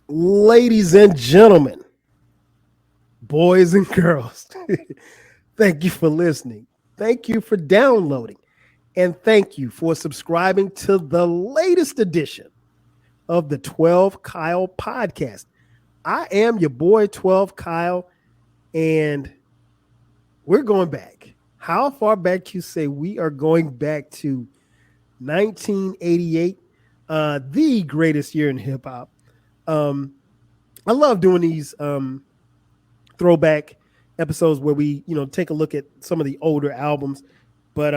Ladies and gentlemen, boys and girls, thank you for listening. Thank you for downloading. And thank you for subscribing to the latest edition of the 12 Kyle podcast. I am your boy, 12 Kyle, and we're going back. How far back you say? We are going back to 1988, the greatest year in hip hop. I love doing these throwback episodes where we, take a look at some of the older albums. But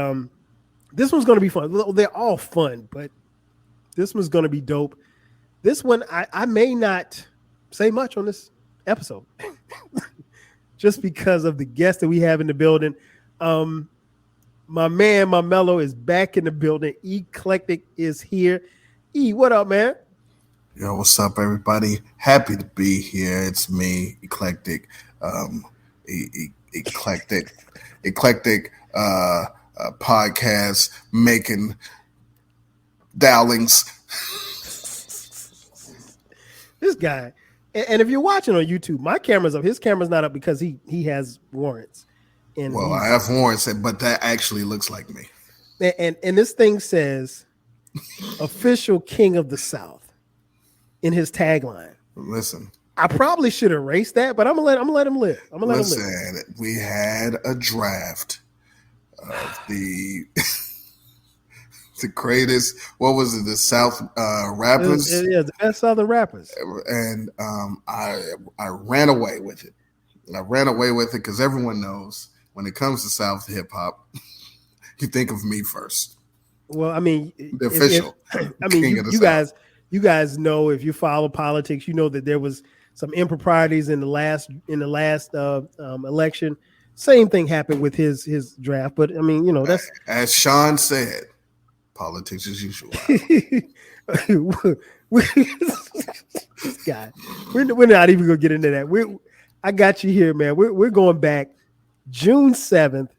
this one's going to be fun. They're all fun, but this one's going to be dope. This one, I may not say much on this episode just because of the guest that we have in the building. My man, my mellow is back in the building. Eclectik is here. E, what up, man? Yo, what's up, everybody? Happy to be here. It's me, Eclectik, eclectic podcast making dowlings. This guy, and if you're watching on YouTube, my camera's up. His camera's not up because he has warrants. And well, I have warrants, but that actually looks like me. And this thing says official king of the South in his tagline. Listen, I probably should erase that, but I'm gonna let him live. I'm gonna let him live. We had a draft of the the greatest. What was it? The South rappers. Yeah, the best Southern rappers. And I ran away with it. I ran away with it because everyone knows when it comes to South hip hop, you think of me first. Well, I mean, the official. You guys know, if you follow politics, you know that there was some improprieties in the last election. Same thing happened with his draft, but I mean, that's as Sean said, politics as usual. This guy, we're not even gonna get into that. I got you here, man. We're going back June 7th,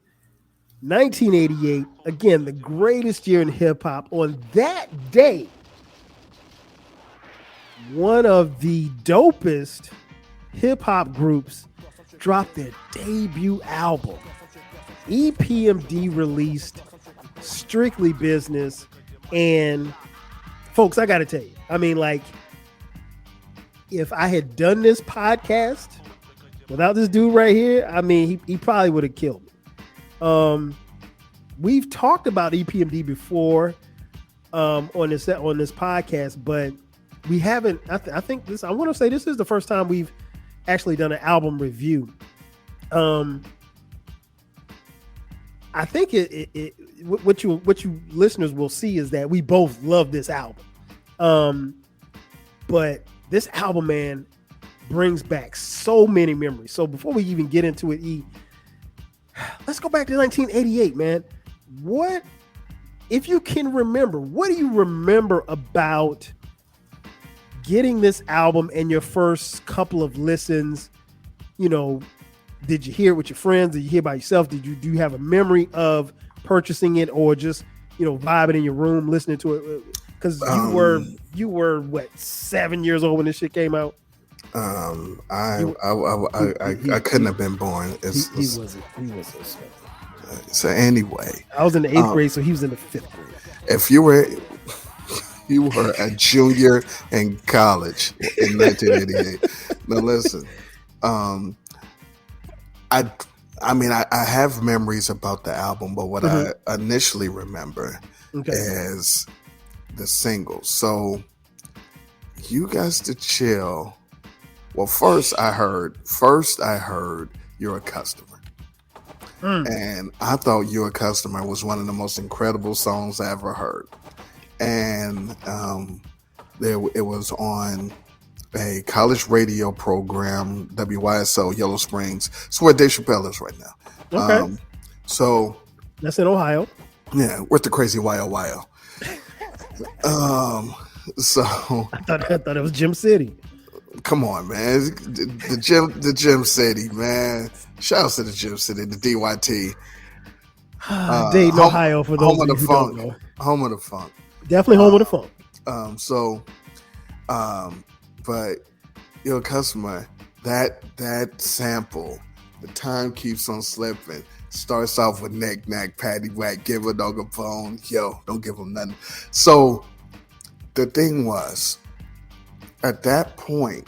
1988. Again, the greatest year in hip hop. On that day, one of the dopest hip hop groups dropped their debut album. EPMD released Strictly Business. And folks, I got to tell you, I mean, like, if I had done this podcast without this dude right here, I mean, he probably would have killed me. We've talked about EPMD before on this podcast, but we haven't. I think this. I want to say this is the first time we've actually done an album review. I think what you listeners will see is that we both love this album. But this album, man, brings back so many memories. So before we even get into it, let's go back to 1988, man. What, if you can remember, what do you remember about getting this album and your first couple of listens? Did you hear it with your friends? Did you hear by yourself? Do you have a memory of purchasing it, or just vibing in your room listening to it? Because you were what, 7 years old when this shit came out? I couldn't have been born. He wasn't. So anyway, I was in the 8th grade, so he was in the 5th grade. If you were a junior in college in 1988. Now listen, I mean, I have memories about the album, but what I initially remember is the singles. So You Got to Chill. Well, first I heard You're a Customer. And I thought You're a Customer was one of the most incredible songs I ever heard. And it was on a college radio program, WYSO, Yellow Springs. It's where Dave Chappelle is right now. Okay. So that's in Ohio. Yeah, with the crazy YOYO. So I thought it was Gym City. Come on, man. The Gym City, man. Shouts to the Gym City, the DYT. Dayton, Ohio, for those home of the who funk. don't know. Home of the funk. Definitely home of the funk. But Yo, customer, that sample, the time keeps on slipping. Starts off with knick knack, patty whack, give a dog a bone. Yo, don't give him nothing. So the thing was, at that point,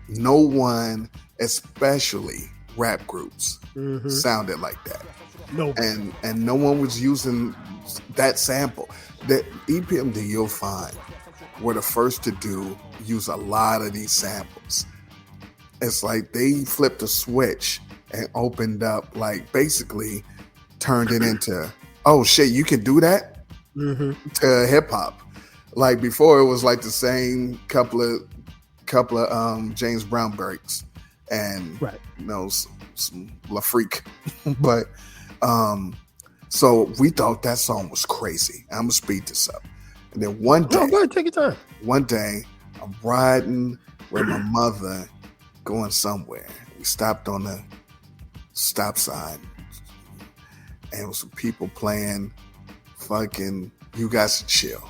no one, especially rap groups, sounded like that. No, and no one was using that sample. The EPMD, you'll find, were the first to use a lot of these samples. It's like they flipped a switch and opened up, like basically turned it into, oh shit, you can do that to hip hop. Like before, it was like the same couple of James Brown breaks and some La Freak, but so we thought that song was crazy. I'm gonna speed this up, and then one day, go ahead, take your time. One day, I'm riding with my mother, going somewhere. We stopped on the stop sign, and it was some people playing fucking "You Got to Chill,"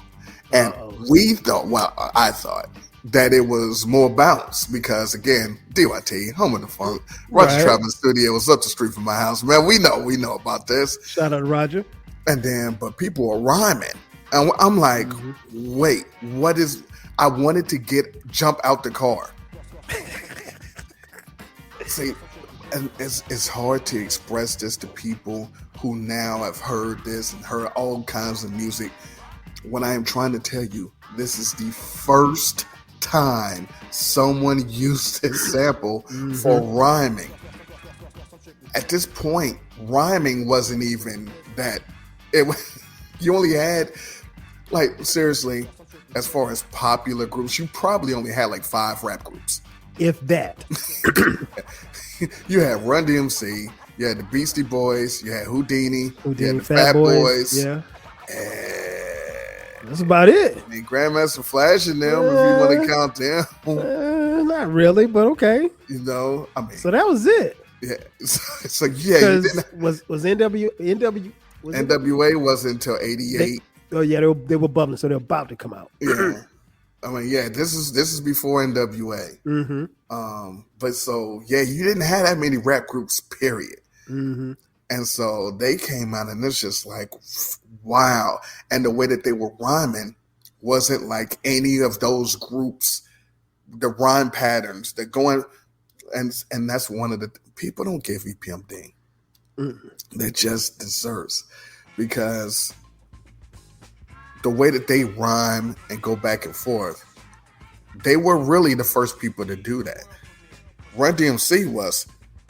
and we thought, well, I thought that it was more balanced because, again, DYT, home of the funk, Roger Traveling Studio was up the street from my house. Man, we know about this. Shout out to Roger. And then, but people were rhyming, and I'm like, wait, what is? I wanted to jump out the car. See, and it's hard to express this to people who now have heard this and heard all kinds of music. When I am trying to tell you, this is the first time someone used this sample for rhyming. At this point, rhyming wasn't even that. You only had, like, seriously, as far as popular groups, you probably only had like 5 rap groups, if that. You had Run DMC, you had the Beastie Boys, you had Houdini, you had the Fat Boys, yeah. And that's about it. I mean, Grandmaster Flash and them, if you want to count them. Not really, but okay. You know, I mean. So that was it. Yeah. It's like, yeah. Was NWA wasn't until 88. They were bubbling, so they're about to come out. Yeah. I mean, yeah, this is before NWA. But so, yeah, you didn't have that many rap groups, period. And so they came out, and it's just like, wow. And the way that they were rhyming wasn't like any of those groups, the rhyme patterns, they're going, and that's one of the, people don't give EPMD. They just deserves, because the way that they rhyme and go back and forth, they were really the first people to do that. Run DMC was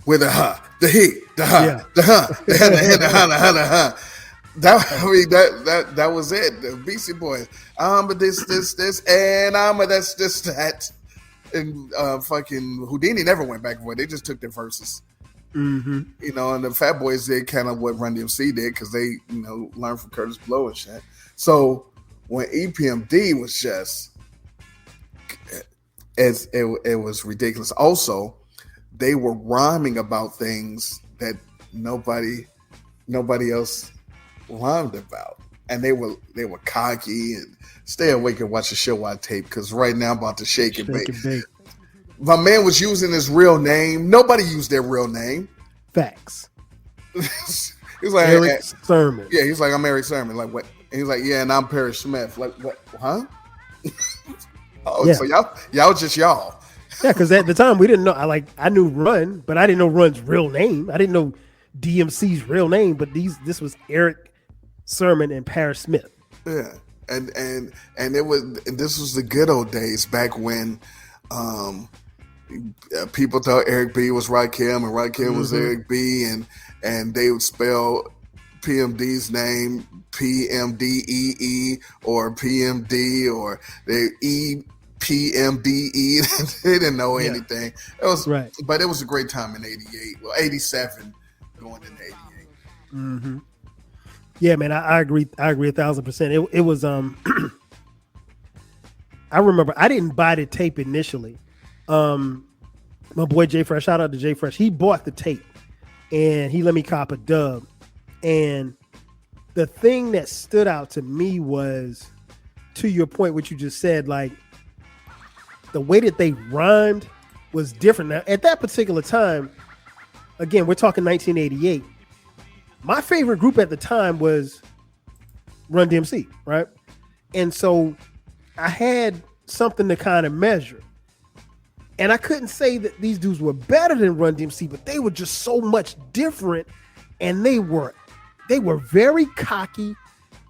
with the ha, the he, the ha, the ha, the ha, the ha, the ha, the ha, the ha. That was it. The Beastie Boys, I'm a this, and I'm a this, that. And fucking Houdini never went back and forth. They just took their verses. You know, and the Fat Boys did kind of what Run DMC did, because they, you know, learned from Curtis Blow and shit. So when EPMD was just, it was ridiculous. Also, they were rhyming about things that nobody else rhymed about, and they were cocky and stay awake and watch the show on tape, because right now I'm about to shake and bake. My man was using his real name. Nobody used their real name. Facts. He's like Eric Sermon. Yeah, he's like, I'm Eric Sermon. Like, what? And he's like, yeah, and I'm Perry Smith. Like, what? Huh? So y'all just y'all. Yeah, because at the time we didn't know. I knew Run, but I didn't know Run's real name. I didn't know DMC's real name. But this was Eric Sermon and Paris Smith. Yeah, and this was the good old days back when people thought Eric B was Rakim and Rakim was Eric B, and they would spell PMD's name PMDEE or PMD or they EPMDE. They didn't know anything. It was right, but it was a great time in '88. Well, '87 going into '88. Yeah, man, I agree. I agree 1,000%. It was I remember I didn't buy the tape initially. My boy Jay Fresh, shout out to Jay Fresh. He bought the tape and he let me cop a dub. And the thing that stood out to me was, to your point, what you just said, like the way that they rhymed was different. Now, at that particular time, again, we're talking 1988. My favorite group at the time was Run DMC, right? And so I had something to kind of measure. And I couldn't say that these dudes were better than Run DMC, but they were just so much different. And they were very cocky,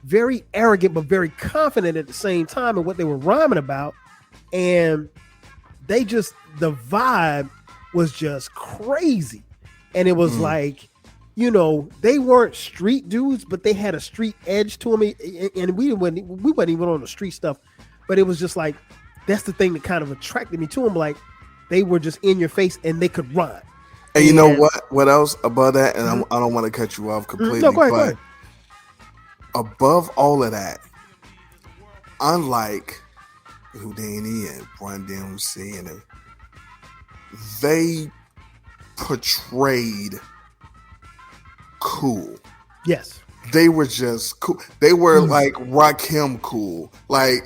very arrogant, but very confident at the same time in what they were rhyming about. And the vibe was just crazy. And it was like, you know, they weren't street dudes, but they had a street edge to them. And we wasn't even on the street stuff, but it was just like, that's the thing that kind of attracted me to them. Like, they were just in your face and they could rhyme. And you know what else about that? And I don't want to cut you off completely, no, go ahead. Above all of that, unlike Houdini and Run DMC, and they portrayed cool. Yes. They were just cool. They were like Rakim cool, like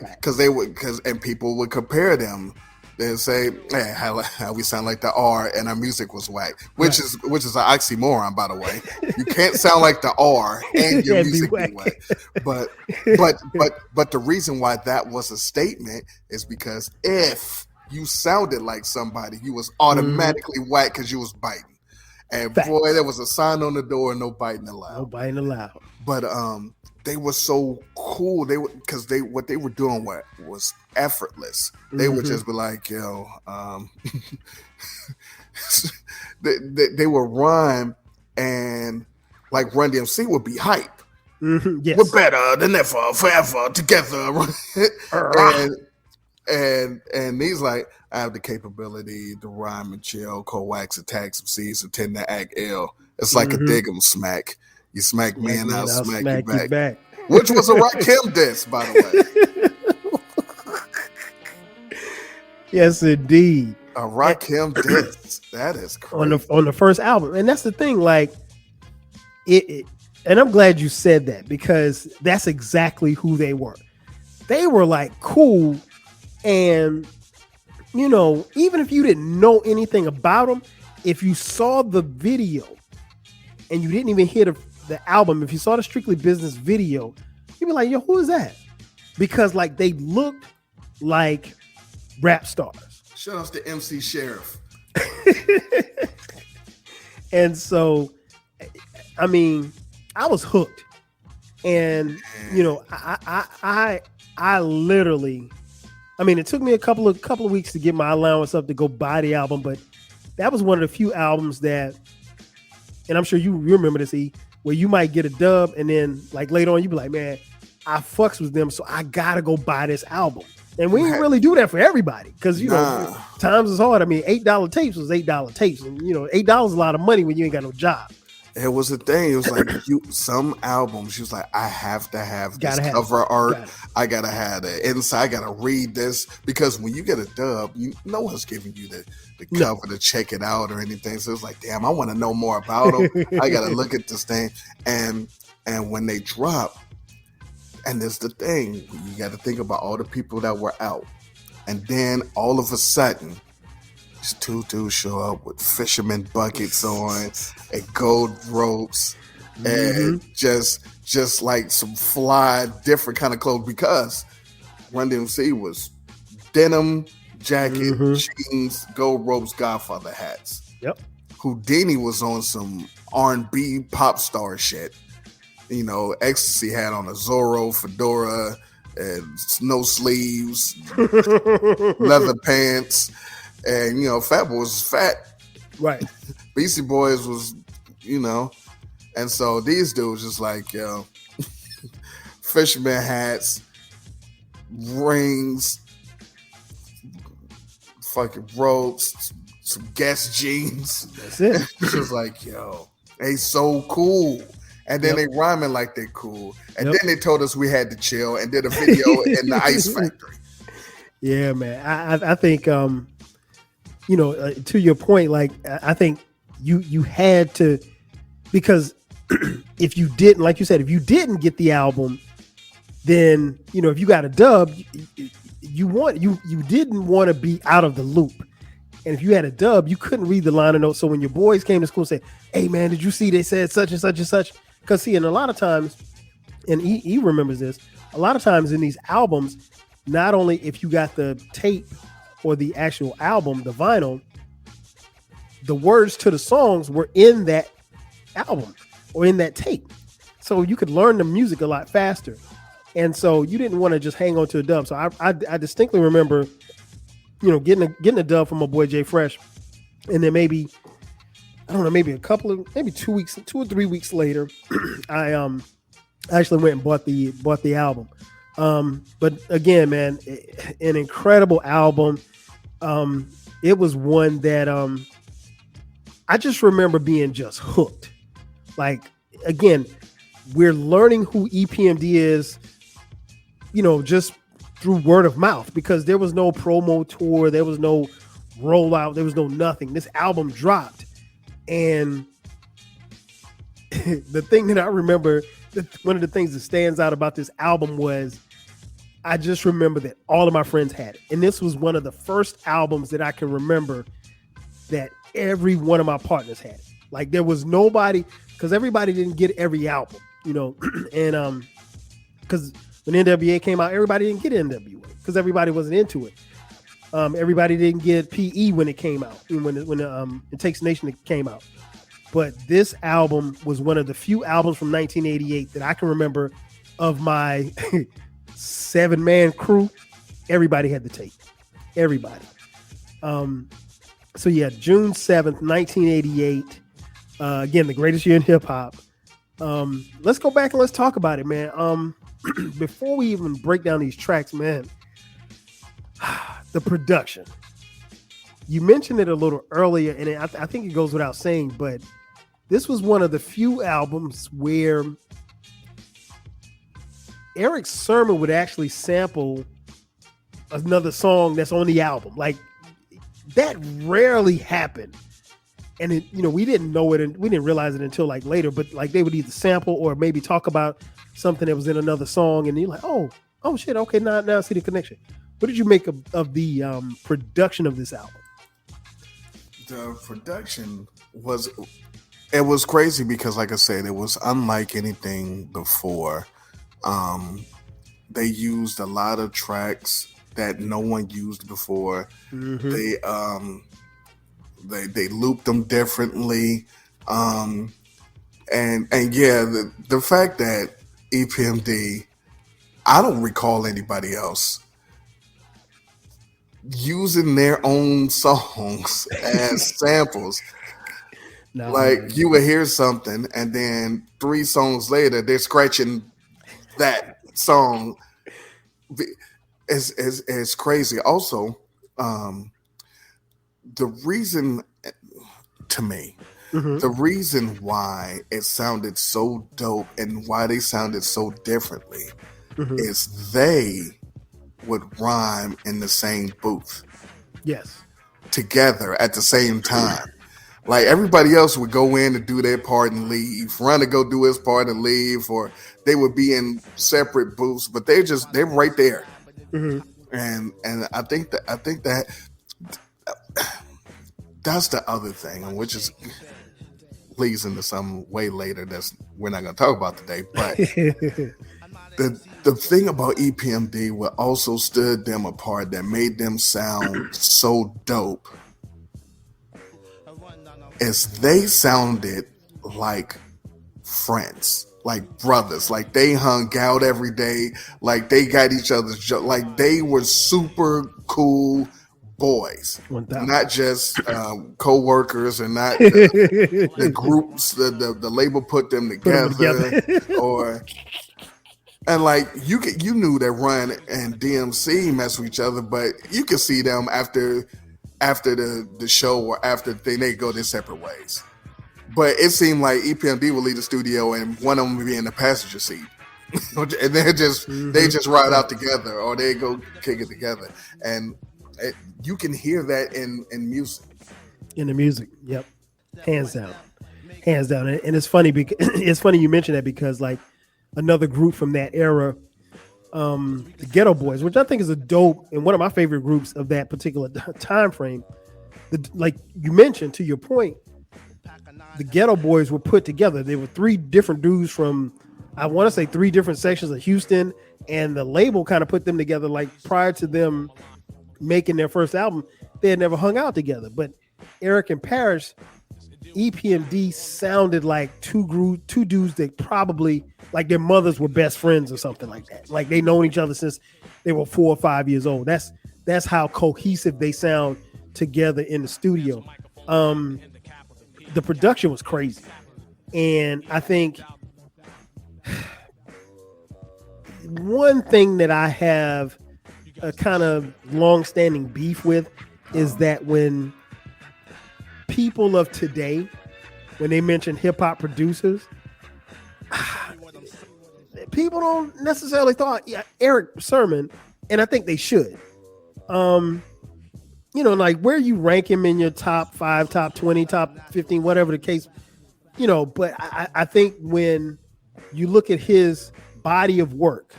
and people would compare them. They'd say, "Hey, how we sound like the R, and our music was whack," which is an oxymoron, by the way. You can't sound like the R and your music be whack. But the reason why that was a statement is because if you sounded like somebody, you was automatically whack because you was biting. And boy, there was a sign on the door, no biting allowed. No biting allowed. But they were so cool. What they were doing was effortless. They would just be like, yo, they would rhyme, and like Run DMC would be hype. Yes. We're better than ever, forever, together. and he's like, I have the capability to rhyme and chill, coax, attack some C's, and tend to act ill. It's like a dig 'em smack. You smack me and I'll smack you back. Which was a Rakim diss, by the way. Yes, indeed. A Rakim diss. That is crazy. On the first album. And that's the thing, like, it and I'm glad you said that, because that's exactly who they were. They were like cool, and you know, even if you didn't know anything about them, if you saw the video and you didn't even hear the album, if you saw the Strictly Business video, you'd be like, yo, who is that? Because like they looked like rap stars. Shout out to MC Sheriff. And so, I mean, I was hooked. And, you know, I literally, I mean, it took me a couple of weeks to get my allowance up to go buy the album, but that was one of the few albums that, and I'm sure you remember this, E, where you might get a dub and then like later on you be like, man, I fucks with them, so I gotta go buy this album. And we didn't really do that for everybody, because you know times is hard. I mean, $8 tapes was $8 tapes, and you know $8 is a lot of money when you ain't got no job. It was a thing. It was like some albums. She was like, I have to have this cover art. I gotta have the inside. I gotta read this, because when you get a dub, no one's giving you the cover to check it out or anything. So it's like, damn, I want to know more about them. I gotta look at this thing. And when they drop, and there's the thing, you got to think about all the people that were out, and then all of a sudden, these two dudes show up with fisherman buckets on and gold ropes, and just like some fly different kind of clothes, because Run DMC was denim jacket, jeans, gold ropes, Godfather hats. Yep. Houdini was on some R&B pop star shit. You know, Ecstasy had on a Zorro fedora and no sleeves, leather pants, and you know, Fat Boy was fat. Right. Beastie Boys was, you know, and so these dudes just like, yo, fisherman hats, rings, fucking ropes, some Guess jeans. That's it. It's just like, yo, they so cool. And then they rhyming like they cool. And then they told us we had to chill and did a video in the Ice Factory. Yeah, man. I think, you know, to your point, like, I think you had to, because if you didn't, like you said, if you didn't get the album, then, you know, if you got a dub, you didn't want to be out of the loop. And if you had a dub, you couldn't read the liner notes. So when your boys came to school and said, "Hey man, did you see they said such and such and such?" Because see, and a lot of times, and he remembers this, a lot of times in these albums, not only if you got the tape or the actual album, the vinyl, the words to the songs were in that album or in that tape. So you could learn the music a lot faster. And so you didn't want to just hang on to a dub. So I distinctly remember, getting a dub from my boy Jay Fresh. And then maybe 2 or 3 weeks later, I actually went and bought the album. But again, man, an incredible album. It was one that I just remember being just hooked. Like, again, we're learning who EPMD is, just through word of mouth, because there was no promo tour, there was no rollout, there was no nothing. This album dropped, and the thing that I remember, one of the things that stands out about this album was I just remember that all of my friends had it. And this was one of the first albums that I can remember that every one of my partners had it. Like, there was nobody, because everybody didn't get every album, and because when NWA came out, everybody didn't get NWA because everybody wasn't into it. Everybody didn't get PE when it came out, when It Takes a Nation came out. But this album was one of the few albums from 1988 that I can remember of my 7-man crew. Everybody had the tape. Everybody. So yeah, June 7th, 1988. Again, the greatest year in hip hop. Let's go back and let's talk about it, man. Before we even break down these tracks, man, the production. You mentioned it a little earlier, and I think it goes without saying, but this was one of the few albums where Eric Sermon would actually sample another song that's on the album. Like, that rarely happened. And we didn't know it, and we didn't realize it until like later, but like they would either sample or maybe talk about something that was in another song, and you're like, oh shit, okay, now I see the connection. What did you make of the production of this album? The production was crazy because, like I said, it was unlike anything before. They used a lot of tracks that no one used before. Mm-hmm. They looped them differently. And yeah, the fact that EPMD, I don't recall anybody else using their own songs as samples. No, like, you would hear something and then 3 songs later they're scratching that song. It's crazy. Also, the reason, to me, the reason why it sounded so dope and why they sounded so differently is they would rhyme in the same booth. Yes. Together at the same time. Like, everybody else would go in and do their part and leave. Run to go do his part and leave, or they would be in separate booths, but they're right there. And I think that that's the other thing, which is leads into some way later that's we're not going to talk about today. But the thing about EPMD, what also stood them apart, that made them sound so dope, is they sounded like friends, like brothers, like they hung out every day, like they got each other's like they were super cool boys, 1,000. Not just co-workers, and not the groups, the label put them together, and like you knew that Run and DMC mess with each other, but you could see them after the show or after they go their separate ways. But it seemed like EPMD would leave the studio and one of them would be in the passenger seat, and they just ride out together, or they go kick it together, and you can hear that in music. In the music, yep, hands down. And it's funny because you mentioned that, because like another group from that era, the Ghetto Boys, which I think is a dope and one of my favorite groups of that particular time frame. Like you mentioned, to your point, the Ghetto Boys were put together. There were three different dudes from, I want to say, three different sections of Houston, and the label kind of put them together. Like prior to them making their first album, they had never hung out together. But Eric and Parrish, EPMD sounded like two dudes that probably like their mothers were best friends or something like that. Like they known each other since they were 4 or 5 years old. That's how cohesive they sound together in the studio. The production was crazy, and I think one thing that I have a kind of long-standing beef with is that when people of today, when they mention hip-hop producers, people don't necessarily thought Eric Sermon, and I think they should. Like where you rank him in your top 5, top 20, top 15, whatever the case, but I think when you look at his body of work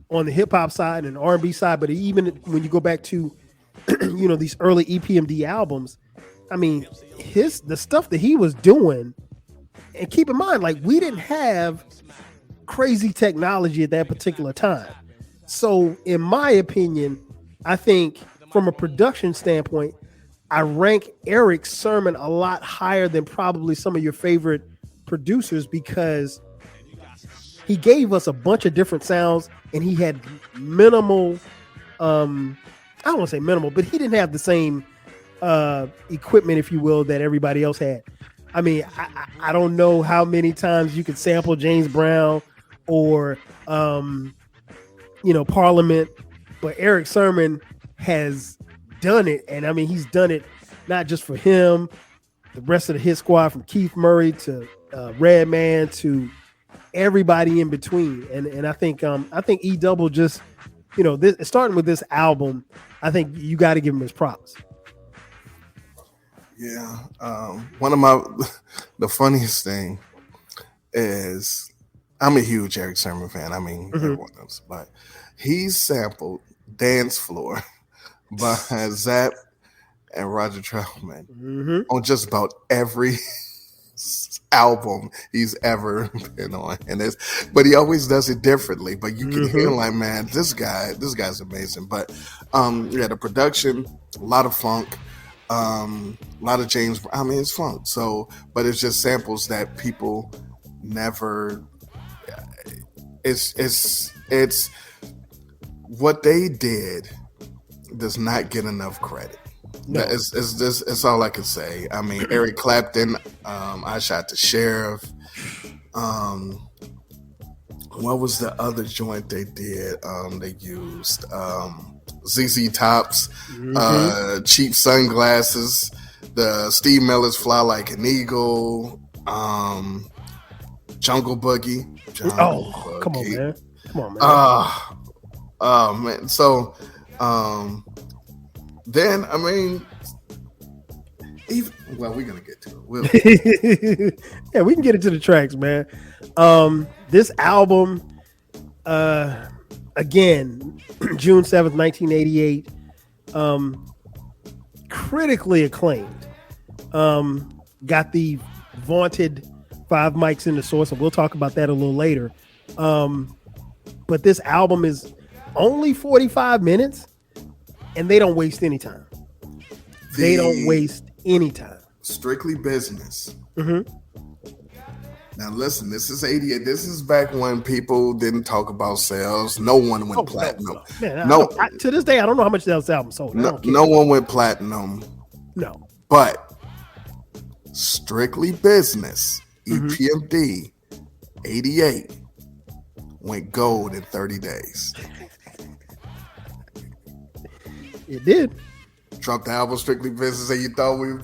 on the hip hop side and R&B side, but even when you go back to, these early EPMD albums, I mean, the stuff that he was doing, and keep in mind, like we didn't have crazy technology at that particular time. So in my opinion, I think from a production standpoint, I rank Eric Sermon a lot higher than probably some of your favorite producers because he gave us a bunch of different sounds and he had minimal, I don't want to say minimal, but he didn't have the same equipment, if you will, that everybody else had. I mean, I don't know how many times you could sample James Brown or, Parliament, but Eric Sermon has done it. And I mean, he's done it not just for him, the rest of the hit squad from Keith Murray to Redman to everybody in between. And I think E Double just, this starting with this album, I think you got to give him his props. Yeah. One of the funniest thing is I'm a huge Eric Sermon fan. I mean, everyone knows, but he sampled Dance Floor by Zapp and Roger Troutman on just about every album he's ever been on, but he always does it differently. But you can hear like, man, this guy's amazing. But the production, a lot of funk, a lot of James. I mean, it's funk. So, but it's just samples that people never. It's what they did does not get enough credit. No. It's all I can say. I mean, Eric Clapton, I Shot the Sheriff. What was the other joint they did? They used ZZ Top's Cheap Sunglasses, the Steve Miller's Fly Like an Eagle, Jungle Boogie. Come on, man. Oh man. So then I mean, we're gonna get to it. Yeah, we can get into the tracks, man. This album, again, June 7th, 1988, critically acclaimed. Got the vaunted 5 mics in the source, and we'll talk about that a little later. But this album is only 45 minutes, and they don't waste any time. They don't waste any time. Strictly Business. Now listen, this is 88. This is back when people didn't talk about sales. No one went platinum. To this day, I don't know how much that album sold. No one went platinum. No. But Strictly Business, EPMD, 88, went gold in 30 days. It did. Dropped the album Strictly Business and you thought we were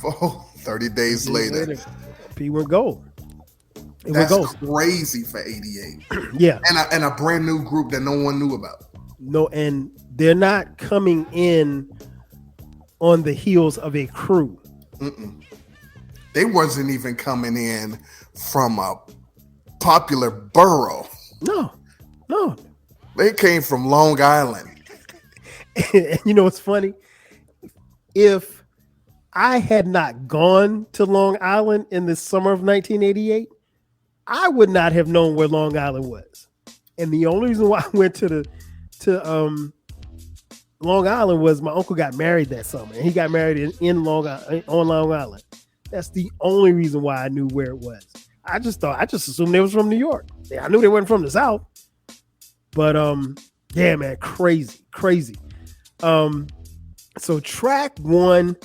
30 days later. P went gold. That's crazy for 88. Yeah. And a brand new group that no one knew about. No, and they're not coming in on the heels of a crew. They wasn't even coming in from a popular borough. No. They came from Long Island. And you know what's funny? If I had not gone to Long Island in the summer of 1988, I would not have known where Long Island was. And the only reason why I went to Long Island was my uncle got married that summer, and he got married on Long Island. That's the only reason why I knew where it was. I just assumed they was from New York. I knew they weren't from the South. But yeah, man, crazy. So track 1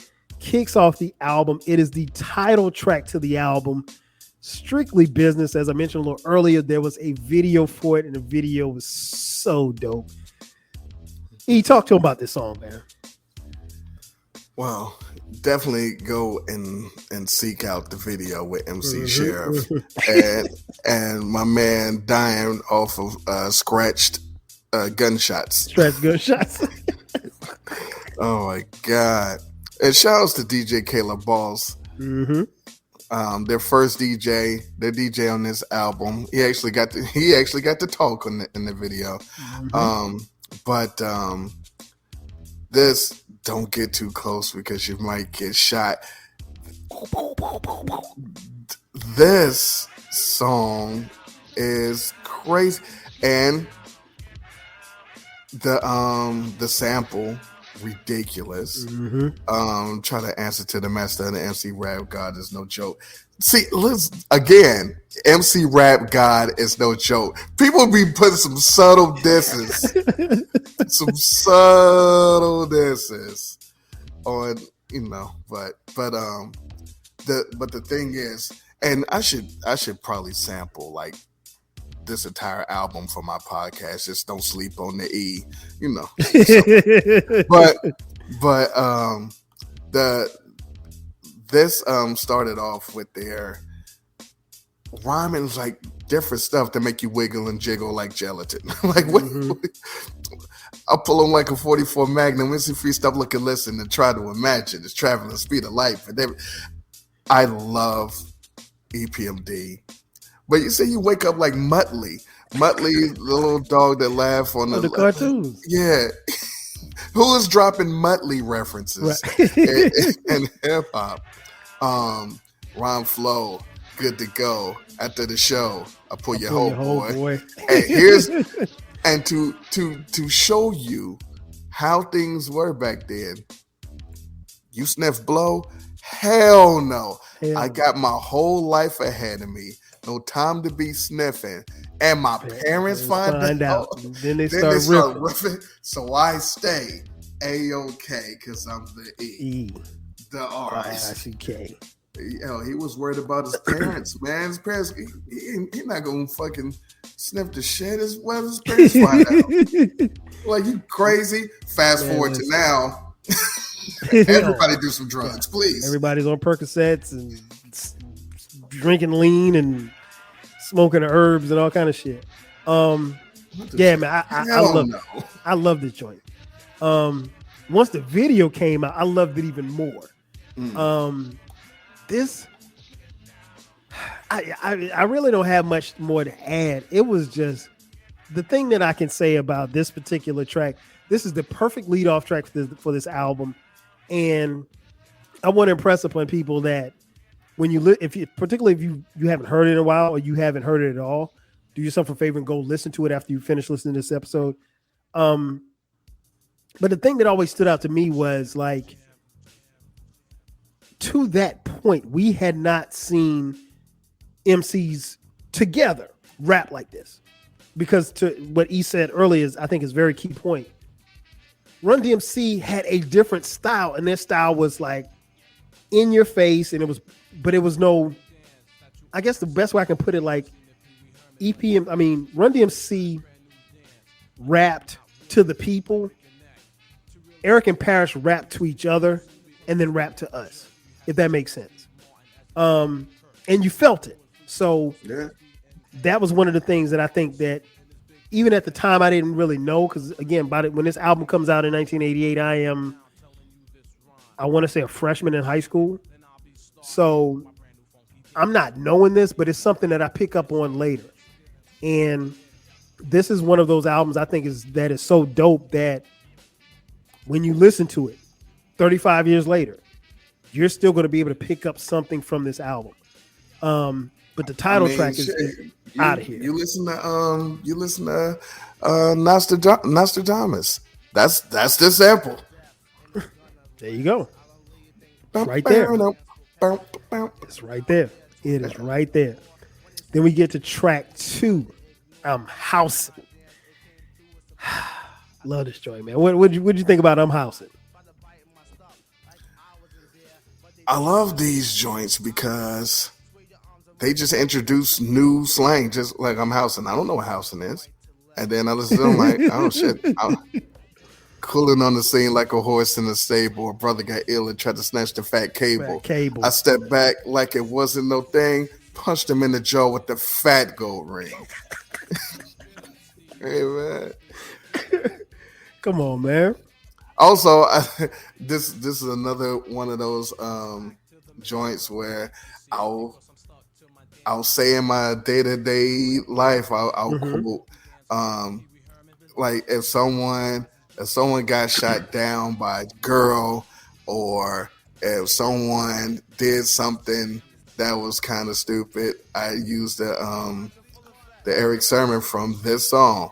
kicks off the album. It is the title track to the album, Strictly Business. As I mentioned a little earlier, there was a video for it, and the video was so dope. He talked to him about this song, man. Well, definitely go and seek out the video with MC Sheriff and my man dying off of scratched gunshots. Scratched gunshots. Oh my God! And shout outs to DJ Caleb Balls. Their first DJ, their DJ on this album. He actually got to talk in the video. But this, don't get too close because you might get shot. This song is crazy, and the sample ridiculous. Try to answer to the master and the MC Rap God is no joke. See, again, MC Rap God is no joke. People be putting some subtle disses, on, but the thing is, and I should probably sample like this entire album for my podcast. Just don't sleep on the E, So, this started off with their rhyming like different stuff to make you wiggle and jiggle like gelatin. Like I'll pull on like a 44 Magnum, instant free stuff, look and listen, and try to imagine it's traveling speed of light. But I love EPMD. But you say you wake up like Muttley, the little dog that laughed on the cartoons. Yeah. Who is dropping Muttley references in hip hop? Rhyme flow, good to go. After the show, I pull your whole boy. And here's and to show you how things were back then. You sniff blow? Hell no. I got my whole life ahead of me. No time to be sniffing. And my parents find out. Then they start riffing. So I stay A-OK because I'm the E. The R-I-C-K. He was worried about his parents, man. His parents, he not going to fucking sniff the shit as well as his parents find out. Like, you crazy? Fast forward to now. Everybody do some drugs, please. Everybody's on Percocets and drinking lean and smoking the herbs and all kind of shit. Yeah, man, I love this joint. Once the video came out, I loved it even more. I really don't have much more to add. It was just the thing that I can say about this particular track. This is the perfect lead-off track for this album, and I want to impress upon people that when you particularly if you haven't heard it in a while or you haven't heard it at all, do yourself a favor and go listen to it after you finish listening to this episode. But the thing that always stood out to me was like, to that point, we had not seen MCs together rap like this, because to what he said earlier I think is a very key point. Run DMC had a different style, and their style was like in your face, and it was no, I guess the best way I can put it, like Run DMC rapped to the people. Eric and Parrish rapped to each other and then rapped to us, if that makes sense. And you felt it. So that was one of the things that I think that even at the time I didn't really know, because again, when this album comes out in 1988, I want to say a freshman in high school. So I'm not knowing this, but it's something that I pick up on later. And this is one of those albums I think is so dope that when you listen to it 35 years later, you're still going to be able to pick up something from this album. But the title track is out of here. You listen to Nostradamus. That's the sample. There you go. It's right there. It's right there. It is right there. Then we get to track 2. I'm Housing. Love this joint, man. What'd you think about I'm Housing? I love these joints because they just introduce new slang, just like I'm housing. I don't know what housing is. And then I listen to them like, oh shit. I'm cooling on the scene like a horse in a stable. A brother got ill and tried to snatch the fat cable. I stepped back like it wasn't no thing, punched him in the jaw with the fat gold ring. Hey, man. Come on, man. Also, this is another one of those joints where I'll say in my day-to-day life, I'll quote, like if someone got shot down by a girl, or if someone did something that was kind of stupid, I use the Eric Sermon from this song.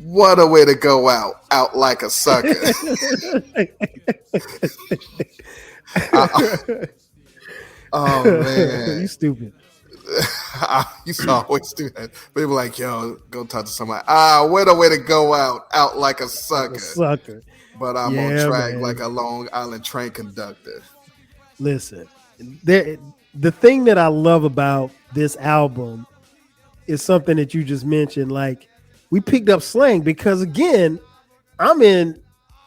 What a way to go out like a sucker. Oh man, you stupid. I used to always do that. People like, yo, go talk to somebody. What a way to go out like a sucker. But I'm on track like a Long Island train conductor. Listen, the thing that I love about this album is something that you just mentioned. Like, we picked up slang because, again,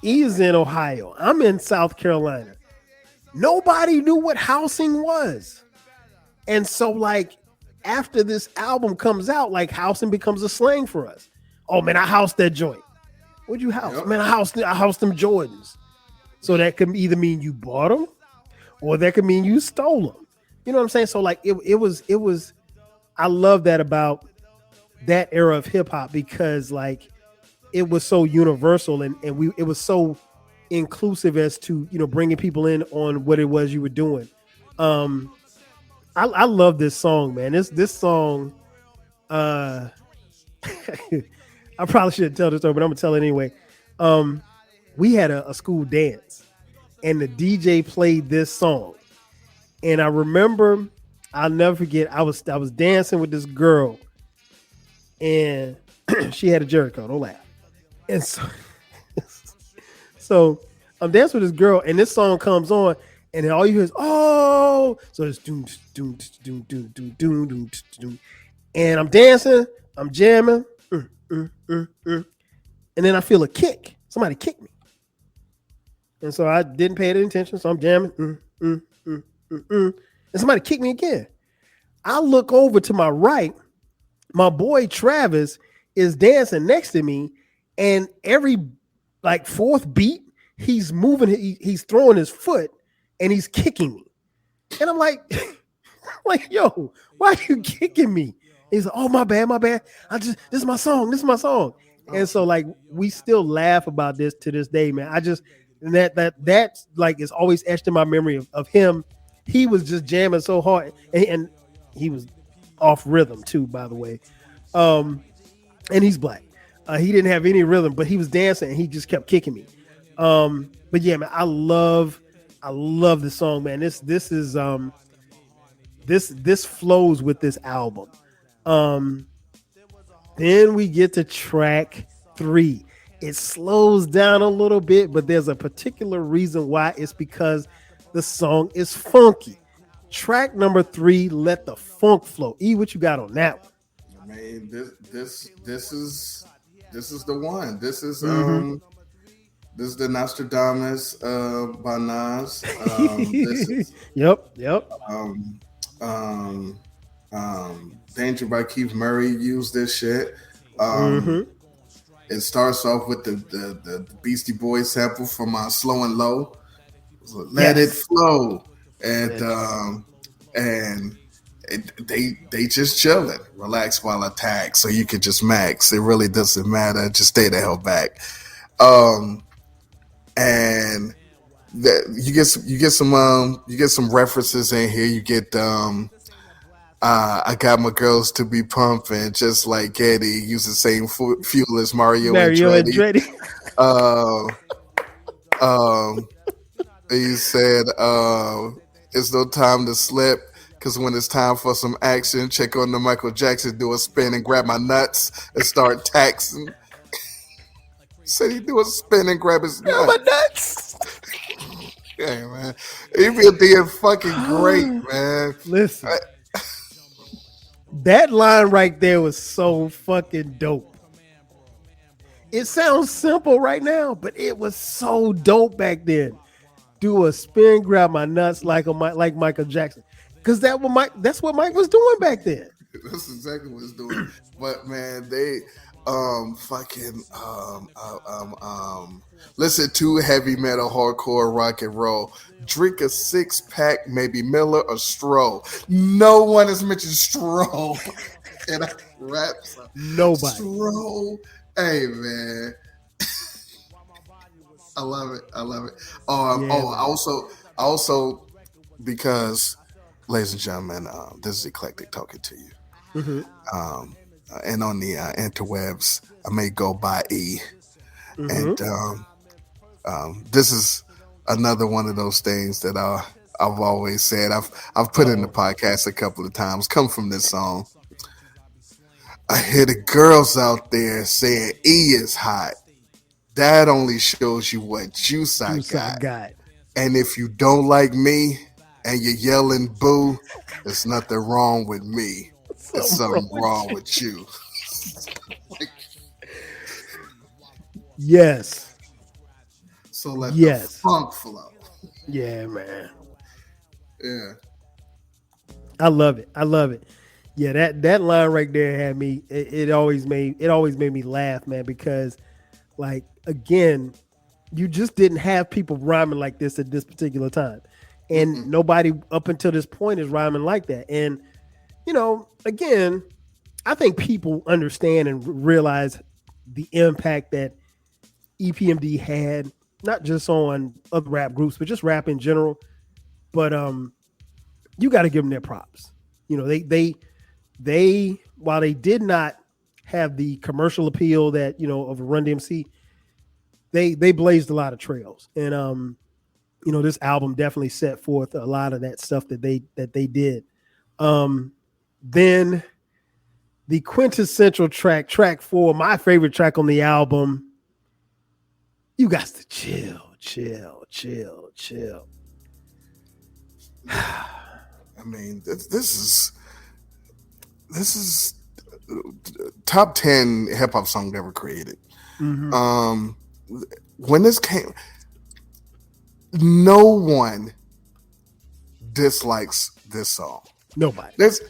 he's in Ohio. I'm in South Carolina. Nobody knew what housing was. And so, like, after this album comes out, like, housing becomes a slang for us. Oh, man, I housed that joint. What'd you house? Yep. Man, I housed them Jordans. So that could either mean you bought them or that could mean you stole them. You know what I'm saying? So, like, it was, I love that about that era of hip hop, because like it was so universal and it was so inclusive as to, you know, bringing people in on what it was you were doing. I love this song, man. This song, I probably shouldn't tell this story, but I'm gonna tell it anyway. We had a school dance and the DJ played this song, and I remember, I'll never forget, I was dancing with this girl, and she had a Jericho. Don't laugh. And so I'm dancing with this girl, and this song comes on, and then all you hear is, oh, so it's doom, doom, doom, doom, doom, doom, doom, doom, and I'm dancing, I'm jamming, and then I feel a kick. Somebody kicked me, and so I didn't pay any attention. So I'm jamming, and somebody kicked me again. I look over to my right. My boy Travis is dancing next to me, and every like fourth beat, he's moving, he's throwing his foot, and he's kicking me. And I'm like, yo, why are you kicking me? He's like, oh, my bad. This is my song. And so like we still laugh about this to this day, man. That's like is always etched in my memory of him. He was just jamming so hard, and he was off rhythm too, by the way. And he's black. He didn't have any rhythm, but he was dancing and he just kept kicking me. But yeah, man, I love this song, man. This is this flows with this album. Then we get to track 3. It slows down a little bit, but there's a particular reason why. It's because the song is funky. Track number 3, Let the Funk Flow. E, what you got on that one? I mean, this is the one. This is this is the Nostradamus by Nas. Yep. Danger by Keith Murray used this shit. It starts off with the Beastie Boys sample from Slow and Low. Let it flow. And they just chilling, relax while attack, so you could just max. It really doesn't matter. Just stay the hell back. And you get some references in here. You get I got my girls to be pumping just like Eddie. Use the same fuel as Mario Andretti. He said, "It's no time to slip, because when it's time for some action, check on the Michael Jackson, do a spin and grab my nuts and start taxing." Said he do a spin and grab his nuts. My nuts. Yeah, man. EPMD is fucking great, man. Listen, that line right there was so fucking dope. It sounds simple right now, but it was so dope back then. Do a spin, grab my nuts like Michael Jackson, because that's what Mike was doing back then. That's exactly what he's doing. But man, they listen to heavy metal, hardcore, rock and roll. Drink a 6-pack, maybe Miller or Stroh. No one has mentioned Stroh in a rap song. Nobody. Stroh. Hey man. I love it. Also, because, ladies and gentlemen, this is Eclectic talking to you. Mm-hmm. And on the interwebs, I may go by E. Mm-hmm. And this is another one of those things that I've always said. I've put in the podcast a couple of times. Come from this song. I hear the girls out there saying E is hot. That only shows you what juice I got. And if you don't like me and you're yelling boo, there's nothing wrong with me. There's something wrong with you. Yes. So let the funk flow. Yeah, man. Yeah. I love it. Yeah, that line right there had me. It always made me laugh, man, because, like, again, you just didn't have people rhyming like this at this particular time, and nobody up until this point is rhyming like that. And again, I think people understand and realize the impact that EPMD had, not just on other rap groups, but just rap in general. But you got to give them their props. They while they did not have the commercial appeal that of a Run DMC, they blazed a lot of trails. And this album definitely set forth a lot of that stuff that they did. Then the quintessential track 4, my favorite track on the album. You got to chill. I mean, this is top 10 hip hop song ever created. Mm-hmm. When this came, no one dislikes this song. Nobody. There's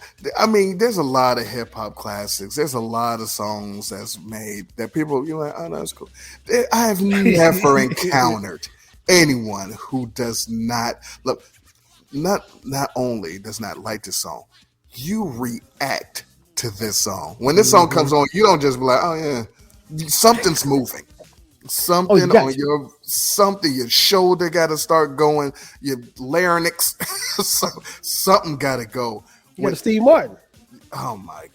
a lot of hip hop classics. There's a lot of songs that's made that people, you're like, oh, that's cool. I have never encountered anyone who does not look. Not only does not like this song, you react to this song. When this song comes on, you don't just be like, oh yeah, something's moving. Something on your shoulder got to start going. Your larynx, something got to go. You got Steve Martin. Oh my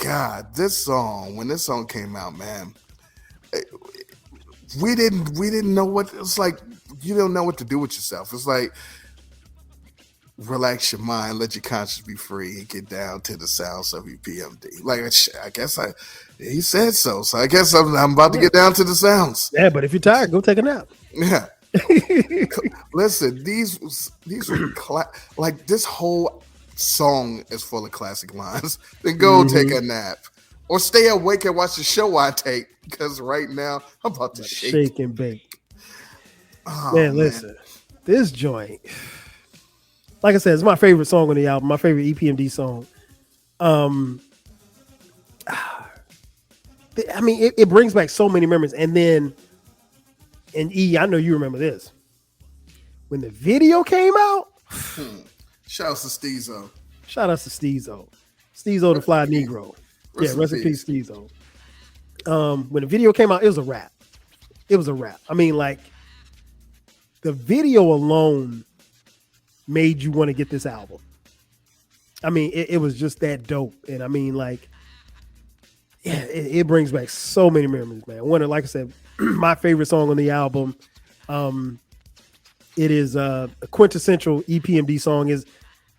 God, when this song came out, man, we didn't know what it's like. You don't know what to do with yourself. It's like, relax your mind, let your conscience be free, and get down to the sounds of EPMD. Like, I guess he said so. So I guess I'm about to get down to the sounds. Yeah, but if you're tired, go take a nap. Yeah. Listen, these were like, this whole song is full of classic lines. Then go take a nap, or stay awake and watch the show I take, because right now I'm about to shake and bake. Oh, man, listen, this joint. Like I said, it's my favorite song on the album, my favorite EPMD song. It brings back so many memories. And then, I know you remember this. When the video came out, shout out to Steezo. Shout out to Steezo. Steezo the Fly Negro. Rest in peace, Steezo. When the video came out, it was a wrap. I mean, like, the video alone made you want to get this album. I mean, it was just that dope. And I mean, like, yeah, it brings back so many memories, man. One of, like I said, my favorite song on the album. It is a quintessential EPMD song. Is,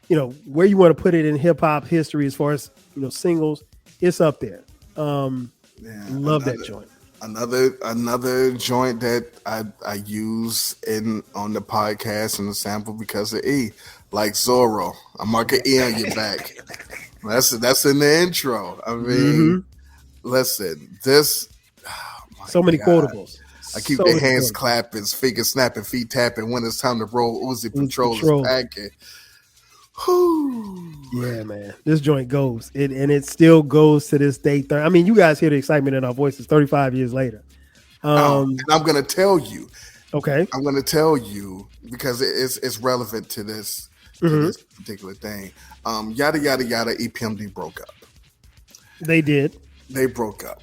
you know, where you want to put it in hip hop history as far as, you know, singles. It's up there. Love that joint. Another joint that I use on the podcast and the sample because of E, like Zorro. I mark an E on your back. That's in the intro. I mean, listen, this. Oh so many quotables. I keep the hands clapping, fingers snapping, feet tapping. When it's time to roll, Uzi Patrol is packing. Whew. Yeah, man. This joint goes. And it still goes to this day. I mean, you guys hear the excitement in our voices 35 years later. And I'm going to tell you. Okay. I'm going to tell you because it's relevant to this particular thing. Yada, yada, yada, EPMD broke up. They did. They broke up.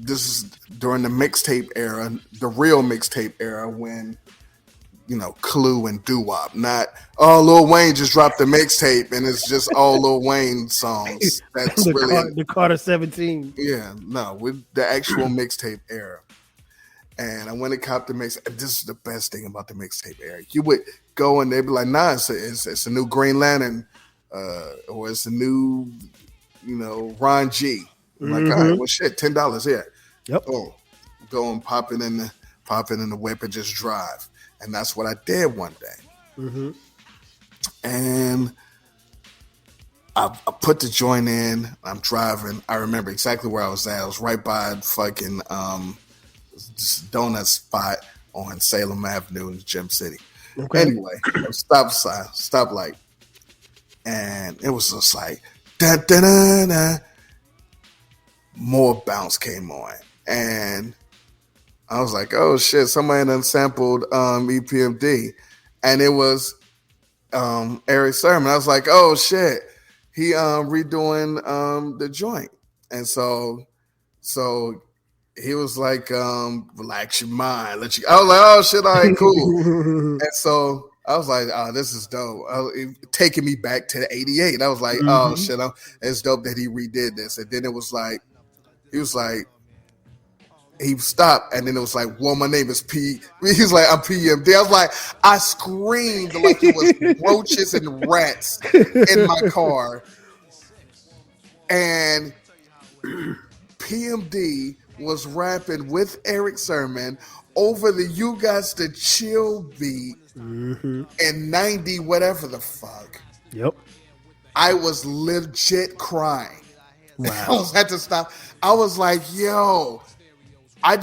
This is during the mixtape era, the real mixtape era when, you know, Clue and Doo-Wop, not, Lil Wayne just dropped the mixtape and it's just all Lil Wayne songs. That's the Carter 17. Yeah, no, with the actual mixtape era. And I went and copped the mix. This is the best thing about the mixtape era. You would go and they'd be like, nah, it's a new Green Lantern, or it's a new, you know, Ron G. I'm like, all right, well, shit, $10 here. Yep. Oh, go and pop it in the whip and just drive. And that's what I did one day. And I put the joint in. I'm driving. I remember exactly where I was at. I was right by fucking donut spot on Salem Avenue in Gym City. Okay. Anyway, stop light. And it was just like, da da da da. More bounce came on. And I was like, oh shit, somebody done sampled EPMD. And it was Eric Sermon. I was like, oh shit, he redoing the joint. And so he was like, relax your mind. I was like, oh shit, all right, cool. And so I was like, oh, this is dope. Taking me back to the 88. I was like, oh shit, it's dope that he redid this. And then it was like, he was like, he stopped, and then it was like, well, my name is P. He was like, I'm PMD. I was like, I screamed like it was roaches and rats in my car. And PMD was rapping with Eric Sermon over the You Gots to Chill beat in 90, whatever the fuck. Yep. I was legit crying. Wow. I had to stop. I was like, yo, I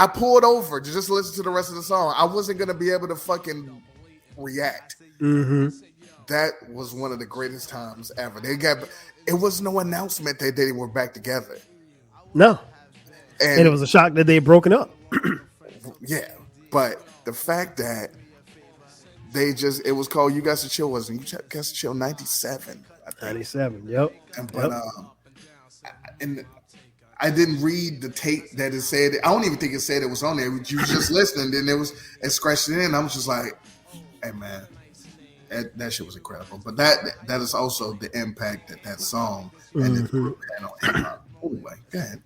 pulled over to just listen to the rest of the song. I wasn't going to be able to fucking react. That was one of the greatest times ever. It was no announcement that they were back together. No. And it was a shock that they had broken up. Yeah. But the fact that it was called You Got to Chill, wasn't You Got to Chill 97. 97, yep. And I didn't read the tape that it said. I don't even think it said it was on there. You was just listening, and it scratched it in. I was just like, "Hey man, that shit was incredible." But that is also the impact that song and the group had on hip hop. Anyway, go ahead.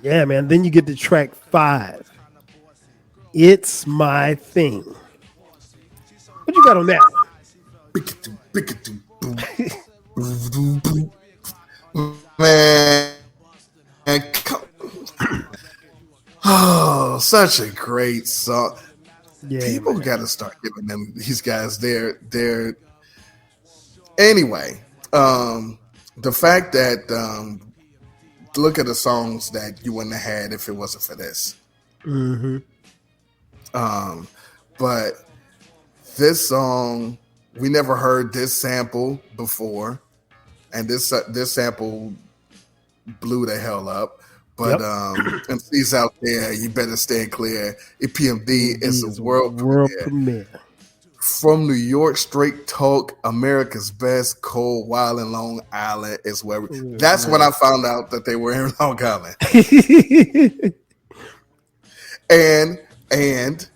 Yeah, man. Then you get to track 5. It's My Thing. What you got on that? Man, oh, such a great song. Yeah, people got to start giving these guys their. Anyway, the fact that look at the songs that you wouldn't have had if it wasn't for this. But this song, we never heard this sample before. And this sample blew the hell up. But MCs out there, you better stay clear. EPMD is a world premiere. From New York, straight talk, America's best, cold, wild, and Long Island is where. That's when I found out that they were in Long Island. and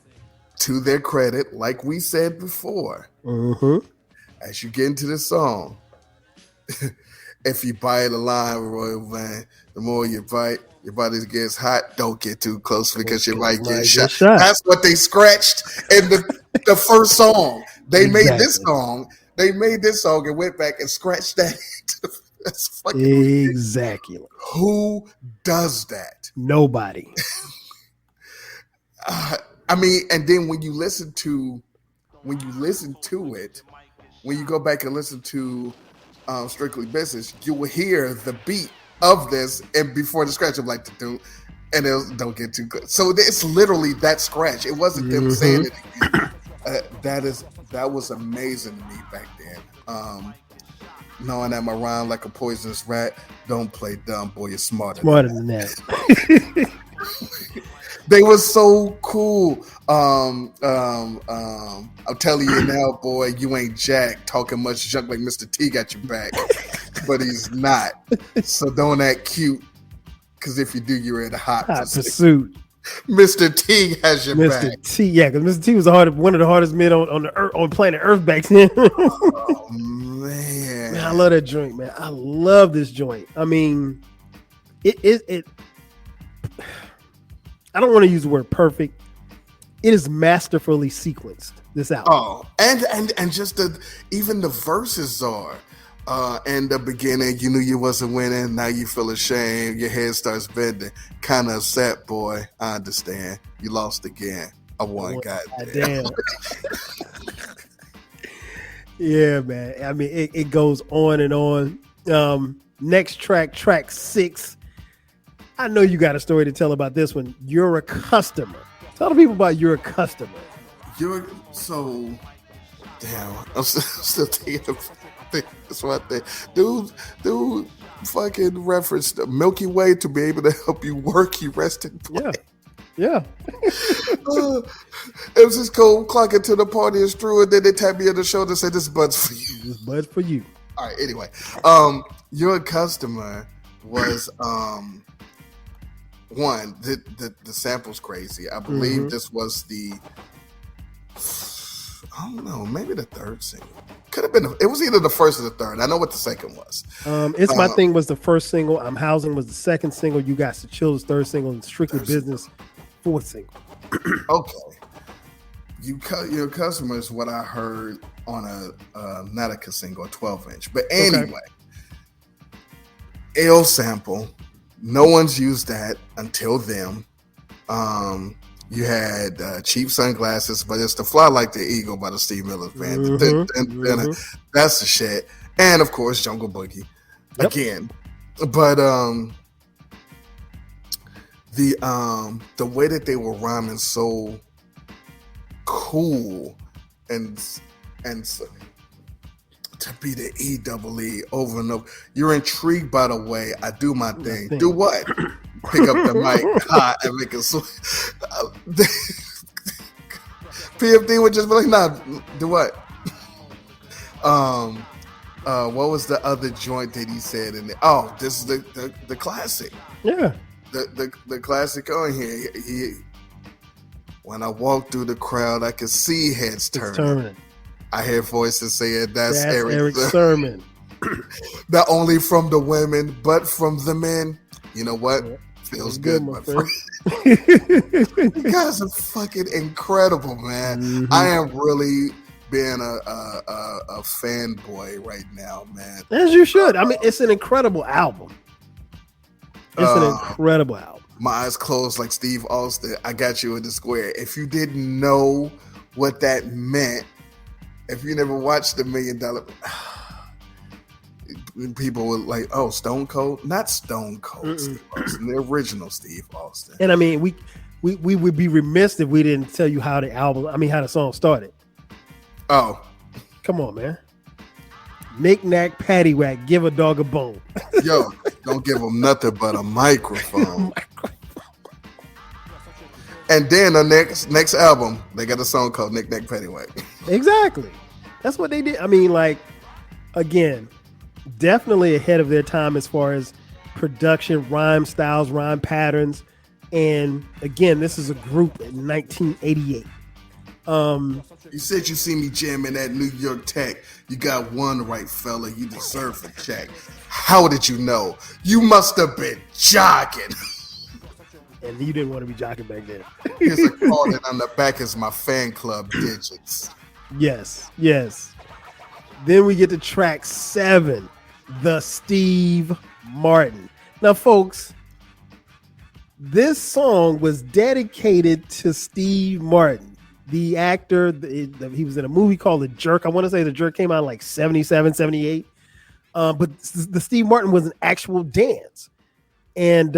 to their credit, like we said before, as you get into the song, if you bite a line, Royal Van, the more you bite, your body gets hot. Don't get too close because you might get shot. That's what they scratched in the first song. They made this song. They made this song and went back and scratched that. That's fucking exactly. Who does that? Nobody. I mean, and then when you listen to it, when you go back and listen to Strictly Business, you will hear the beat of this, and before the scratch, I'm like the dude, and don't get too good. So it's literally that scratch. It wasn't them saying it again. That was amazing to me back then. Knowing that my rhyme like a poisonous rat, don't play dumb, boy, you're smarter than that. They were so cool. I'm telling you now, boy, you ain't Jack talking much junk like Mr. T got your back, but he's not. So don't act cute, because if you do, you're in a hot pursuit. Mr. T has your back. Mr. T, yeah, because Mr. T was one of the hardest men on the earth, on planet Earth back then. Oh man, I love that joint, man. I love this joint. I mean, it I don't want to use the word perfect. It is masterfully sequenced, this album. Oh, and just even the verses are. In the beginning, you knew you wasn't winning. Now you feel ashamed. Your head starts bending. Kind of upset, boy. I understand. You lost again. I won. Goddamn. Yeah, man. I mean, it goes on and on. Next track 6. I know you got a story to tell about this one. You're a Customer. Tell the people about You're a Customer. Damn. I'm still thinking of that's what they dude fucking referenced the Milky Way to be able to help you work. You rest in place. Yeah. It was just cold clocking to the party and Strew, and then they tapped me on the shoulder and said, "This bud's for you." This bud's for you. All right. Anyway, You're a Customer was one. The sample's crazy. I believe this was I don't know, maybe the third single. Could have been. It was either the first or the third. I know what the second was. It's My Thing was the first single. I'm Housing was the second single. You Got to Chill was third single, and Strictly Business fourth single. Okay. Your Customer is what I heard on a not a single, a 12-inch. But anyway, L sample. No one's used that until them. You had Cheap Sunglasses, but it's the Fly Like the Eagle by the Steve Miller Band. That's the shit. And of course, Jungle Boogie again. But the way that they were rhyming so cool and so, to be the E-double-E over and over. You're intrigued by the way I do my thing. Do what? Pick up the mic hot and make it so. PFD would just be like, nah, do what? What was the other joint that he said in there? Oh, this is the classic. Yeah. The classic on here. When I walk through the crowd, I can see heads turning. I hear voices saying, that's Eric Sermon. Not only from the women, but from the men. You know what? Feels good, my friend. You guys are fucking incredible, man. I am really being a fanboy right now, man. As you should. I mean, it's an incredible album. It's an incredible album. My eyes closed like Steve Austin. I got you in the square. If you didn't know what that meant, if you never watched the $1 Million, people were like, "Oh, Stone Cold," not Stone Cold, Steve Austin, the original Steve Austin. And I mean, we would be remiss if we didn't tell you how the song started. Oh, come on, man! Knick knack, paddywhack, give a dog a bone. Yo, don't give him nothing but a microphone. And then the next album, they got a song called Knick Knack Paddywhack. Exactly. That's what they did. I mean, like, again, definitely ahead of their time as far as production, rhyme styles, rhyme patterns. And again, this is a group in 1988. You said you see me jamming at New York Tech. You got one right, fella. You deserve a check. How did you know? You must have been jogging. And you didn't want to be jogging back then. Here's a card, and on the back is my fan club digits. Yes. Then we get to track 7, The Steve Martin. Now, folks, this song was dedicated to Steve Martin, the actor. He was in a movie called The Jerk. I want to say The Jerk came out in like 77, 78. But the Steve Martin was an actual dance. And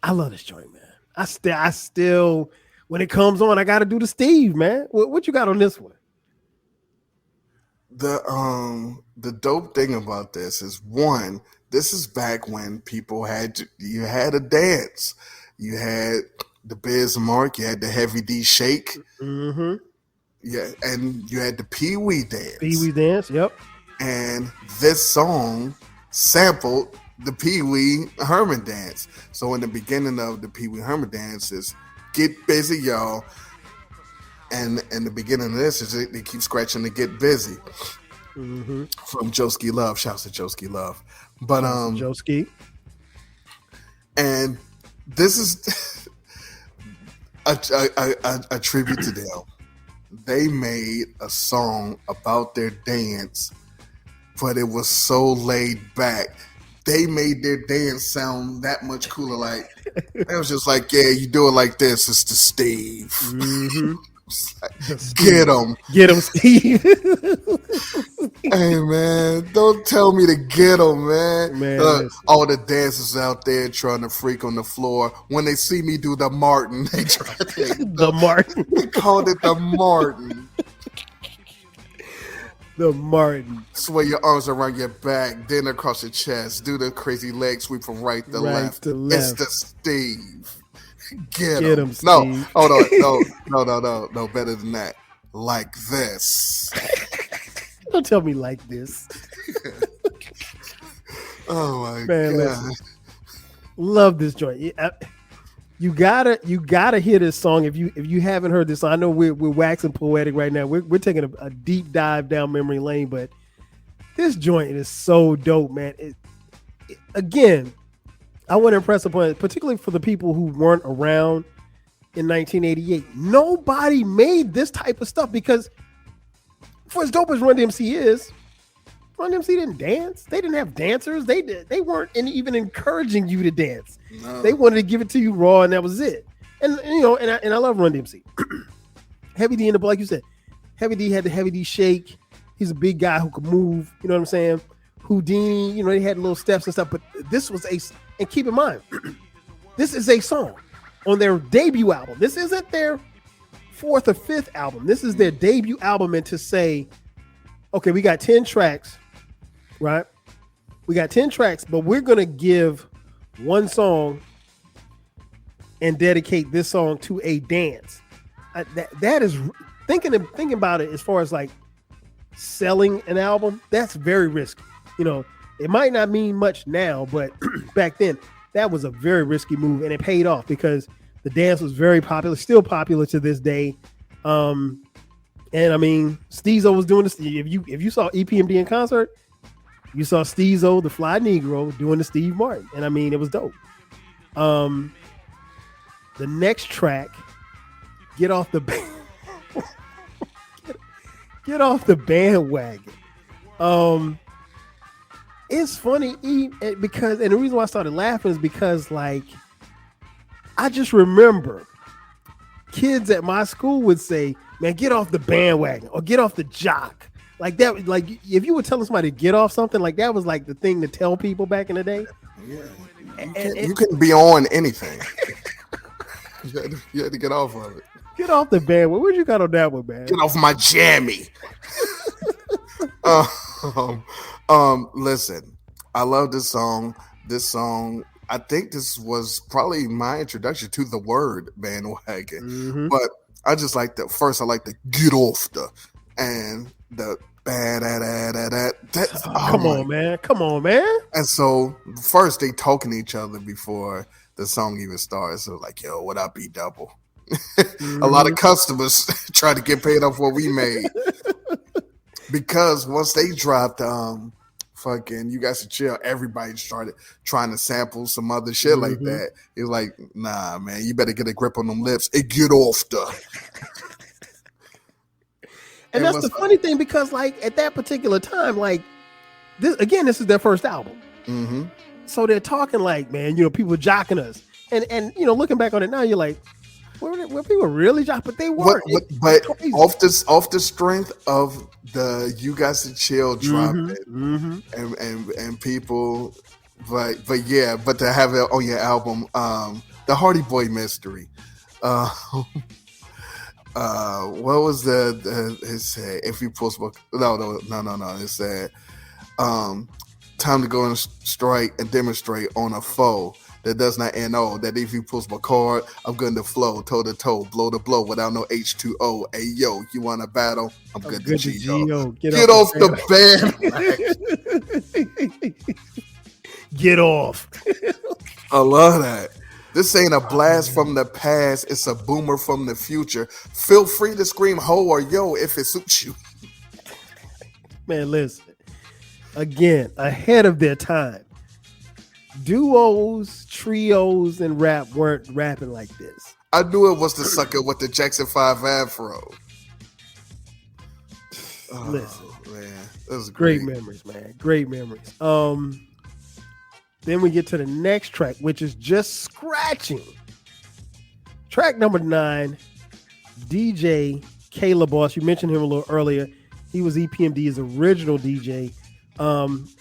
I love this joint, man. I still, when it comes on, I got to do the Steve, man. What you got on this one? The dope thing about this is, one, this is back when people you had a dance. You had the Biz Mark, you had the Heavy D Shake. Mm-hmm. Yeah, and you had the Pee Wee dance. Pee Wee dance, yep. And this song sampled the Pee Wee Herman dance. So in the beginning of the Pee Wee Herman dance is "Get Busy, Y'all," and in the beginning of this is they keep scratching the "Get Busy" from Joski Love. Shouts to Joski Love, but Joski, and this is a tribute to them. They made a song about their dance, but it was so laid back. They made their dance sound that much cooler. Like, it was just like, yeah, you do it like this. It's the Steve. Mm-hmm. Like, get him, Steve. Hey, man, don't tell me to get him, man. All the dancers out there trying to freak on the floor. When they see me do the Martin, they try to the Martin. They called it the Martin. The Martin. Sway your arms around your back, then across your chest. Do the crazy leg sweep from right to left. It's the Steve. Get him, Steve. No, hold on. No, better than that. Like this. Don't tell me like this. Oh my man, God. Listen. Love this joint. You gotta hear this song if you haven't heard this song. I know we're waxing poetic right now. We're taking a deep dive down memory lane, but this joint is so dope, man. Again, I want to impress upon it, particularly for the people who weren't around in 1988. Nobody made this type of stuff, because for as dope as Run DMC is, Run DMC didn't dance. They didn't have dancers. They weren't even encouraging you to dance. No. They wanted to give it to you raw, and that was it. And you know, and I love Run DMC. Heavy D like you said, Heavy D had the Heavy D shake. He's a big guy who could move. You know what I'm saying? Houdini. You know, they had little steps and stuff. But this was and keep in mind, this is a song on their debut album. This isn't their 4th or 5th album. This is their debut album, and to say, okay, we got 10 tracks, right? We got 10 tracks, but we're going to give one song and dedicate this song to a dance. That is thinking about it as far as like selling an album. That's very risky. You know, it might not mean much now, but back then that was a very risky move, and it paid off because the dance was very popular, still popular to this day. And I mean, Steezo was doing this. If you saw EPMD in concert, you saw Steezo, the Fly Negro, doing the Steve Martin, and I mean, it was dope. The next track, Get Off the Get Off the Bandwagon. It's funny because, and the reason why I started laughing is because, like, I just remember kids at my school would say, man, get off the bandwagon or get off the jock. Like that, like if you were telling somebody to get off something, like that was like the thing to tell people back in the day. Yeah. You couldn't be on anything. you had to get off of it. Get off the bandwagon. Where'd you got on that one, man? Get off my jammy. Listen, I love this song. This song I think this was probably my introduction to the word bandwagon. But I just like the first. I like the get off the and the bad that's come on, man. And so first they talking to each other before the song even starts. So like, yo, what up, B double? A lot of customers try to get paid off what we made. Because once they dropped fucking You Guys Should Chill, everybody started trying to sample some other shit like that. It's like, nah, man, you better get a grip on them lips and get off the. And that's the funny thing, because like at that particular time, like this is their first album. So they're talking like, man, people jocking us. And looking back on it now, you're like, were people really jocking? But they weren't. But off the strength of the You Guys Should Chill dropping and people, but to have it on your album, the Hardy Boy Mystery. What was it said, if you post no, it said time to go and strike and demonstrate on a foe that does not NO, that if you post my card, I'm going to flow toe to toe, blow to blow without no H2O. Hey yo, you want a battle? I'm good to G-O. Get off the band. Get off. I love that. This ain't a blast from the past. It's a boomer from the future. Feel free to scream ho or yo if it suits you. Man, listen. Again, ahead of their time. Duos, trios, and rap weren't rapping like this. I knew it was the sucker with the Jackson 5 afro. Listen, man, that was great memories, man. Great memories. Then we get to the next track, which is just scratching. Track number 9, DJ Caleb Boss. You mentioned him a little earlier. He was EPMD's original DJ.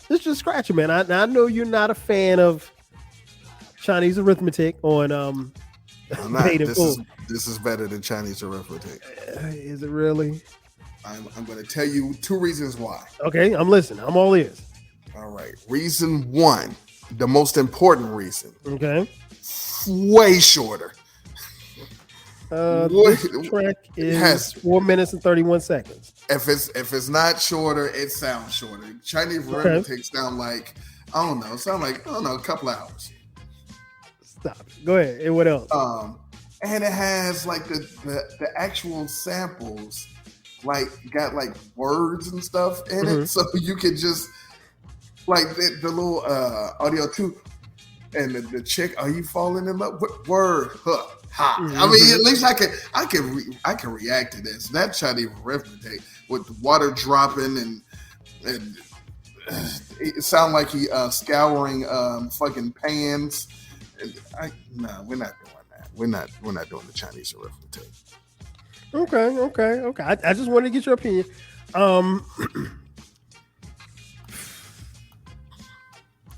It's just scratching, man. I know you're not a fan of Chinese arithmetic on I'm not. This is better than Chinese arithmetic. Is it really? I'm going to tell you 2 reasons why. Okay, I'm listening. I'm all ears. All right. Reason 1, the most important reason. Okay. Way shorter. This track is 4 minutes and 31 seconds. If it's not shorter, it sounds shorter. Chinese arithmetic sound like, a couple hours. Stop. Go ahead. And what else? And it has like the actual samples, like got like words and stuff in it, so you can just like the little audio too. And the chick, are you falling in love? Word, huh? Ha. I mean, at least I can react to this. That Chinese arithmetic with the water dropping and it sound like he scouring fucking pans. No, we're not doing that. We're not doing the Chinese arithmetic. Okay. I just wanted to get your opinion.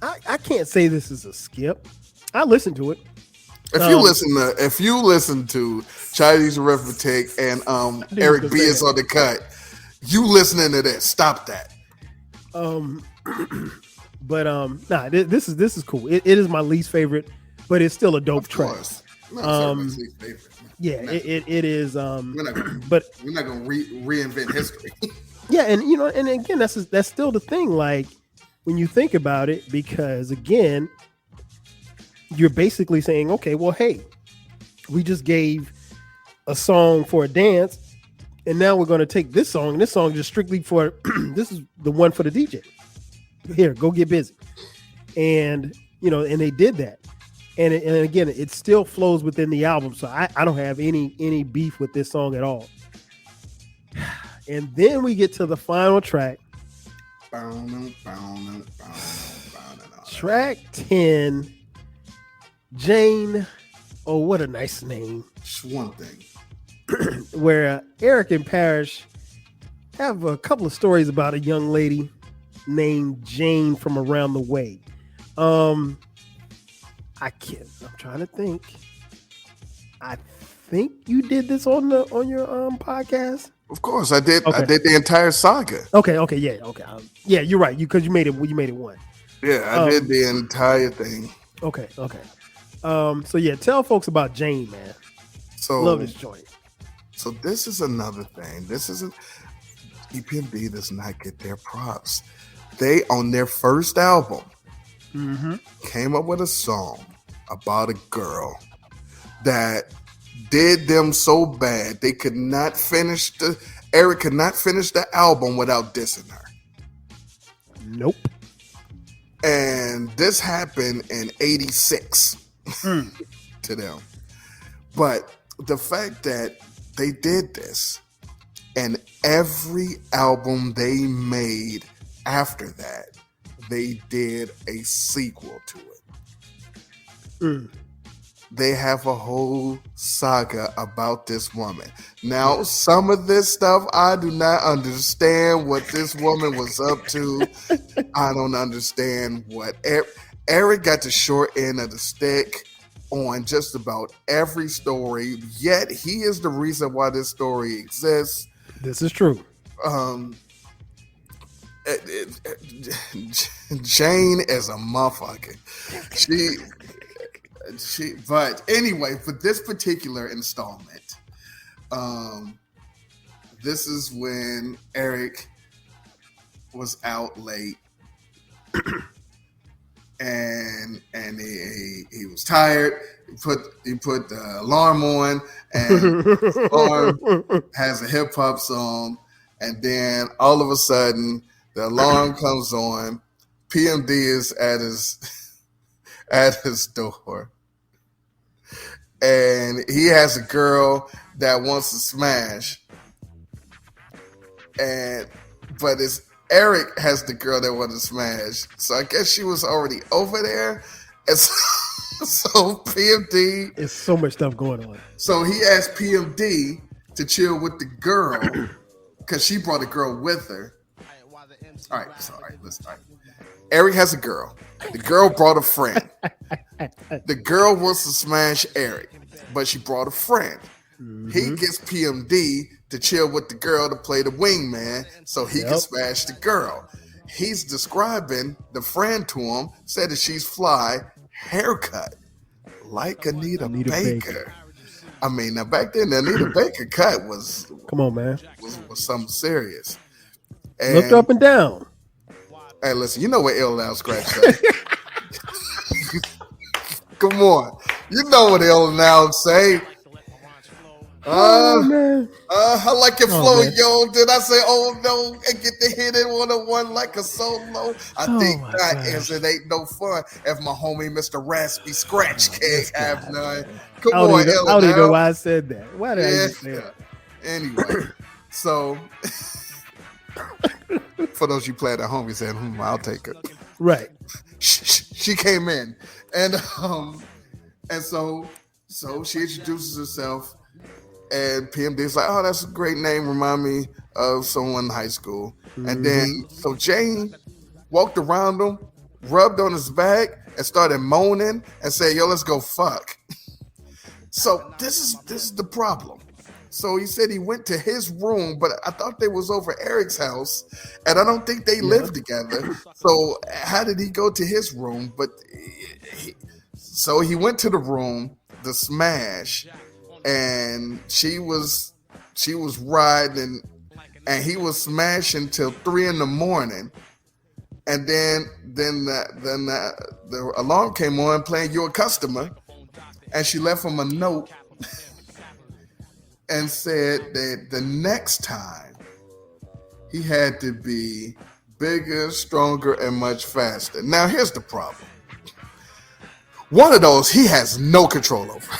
I can't say this is a skip. I listened to it. If you listen to Chinese arithmetic and Eric B is on the cut, you listening to this, stop that. This is cool. It is my least favorite, but it's still a dope track. It is. We're not gonna reinvent history. Yeah, and again, that's still the thing. Like when you think about it, because again, you're basically saying, okay, well, hey, we just gave a song for a dance, and now we're going to take this song, and this song just strictly for this is the one for the DJ. Here, go get busy, and and they did that, and again, it still flows within the album, so I don't have any beef with this song at all. And then we get to the final track, track 10. Jane, oh, what a nice name. It's one thing. Where Eric and Parrish have a couple of stories about a young lady named Jane from around the way. I'm trying to think. I think you did this on your podcast. Of course, I did. Okay. I did the entire saga. Okay, yeah. Yeah, you're right. Because you made it one. Yeah, I did the entire thing. Okay. So yeah, tell folks about Jane, man. Love So, this joint. so this is another thing. This isn't EPMD does not get their props. They on their first album came up with a song about a girl that did them so bad they could not finish Eric could not finish the album without dissing her. Nope. And this happened in 86 to them. But the fact that they did this and every album they made after that, they did a sequel to it. They have a whole saga about this woman. Now, some of this stuff, I do not understand what this woman was up to. I don't understand what Eric got the short end of the stick on just about every story. Yet he is the reason why this story exists. This is true. Jane is a motherfucker. But anyway, for this particular installment, this is when Eric was out late and he was tired. He put the alarm on, and the alarm has a hip hop song, and then all of a sudden the alarm comes on. PMD is at his door, and he has a girl that wants to smash, but it's Eric has the girl that wants to smash. So I guess she was already over there, and so PMD. There's so much stuff going on. So he asked PMD to chill with the girl because she brought a girl with her. All right, listen. All right. Eric has a girl. The girl brought a friend. The girl wants to smash Eric, but she brought a friend. He gets PMD to chill with the girl to play the wingman so he can smash the girl. He's describing the friend to him, said that she's fly, haircut like Anita Baker. I mean, now back then, the Anita Baker cut was... Come on, man. Was something serious. And, looked up and down. Hey, listen, you know what Ill Now Scratch said. Come on. You know what Ill Now say. Man. I like your flow, yo. Did I say, oh no, and get the hit in 101 like a solo? I think not, as it ain't no fun if my homie Mr. Raspy Scratch can't have none. Come on, Ill Now. I don't even know why I said that. Why did I say that? Anyway, so... For those you playing at home, you said, I'll take her. Right. She came in. And so she introduces herself, and PMD's like, oh, that's a great name. Remind me of someone in high school. And then, so Jane walked around him, rubbed on his back, and started moaning and said, yo, let's go fuck. So this is the problem. So he said he went to his room, but I thought they was over Eric's house, and I don't think they lived together. So how did he go to his room? But so he went to the room, the smash, and she was riding, and he was smashing till 3 a.m. And then the alarm came on playing "You're a Customer," and she left him a note. And said that the next time he had to be bigger, stronger, and much faster. Now, here's the problem. One of those he has no control over.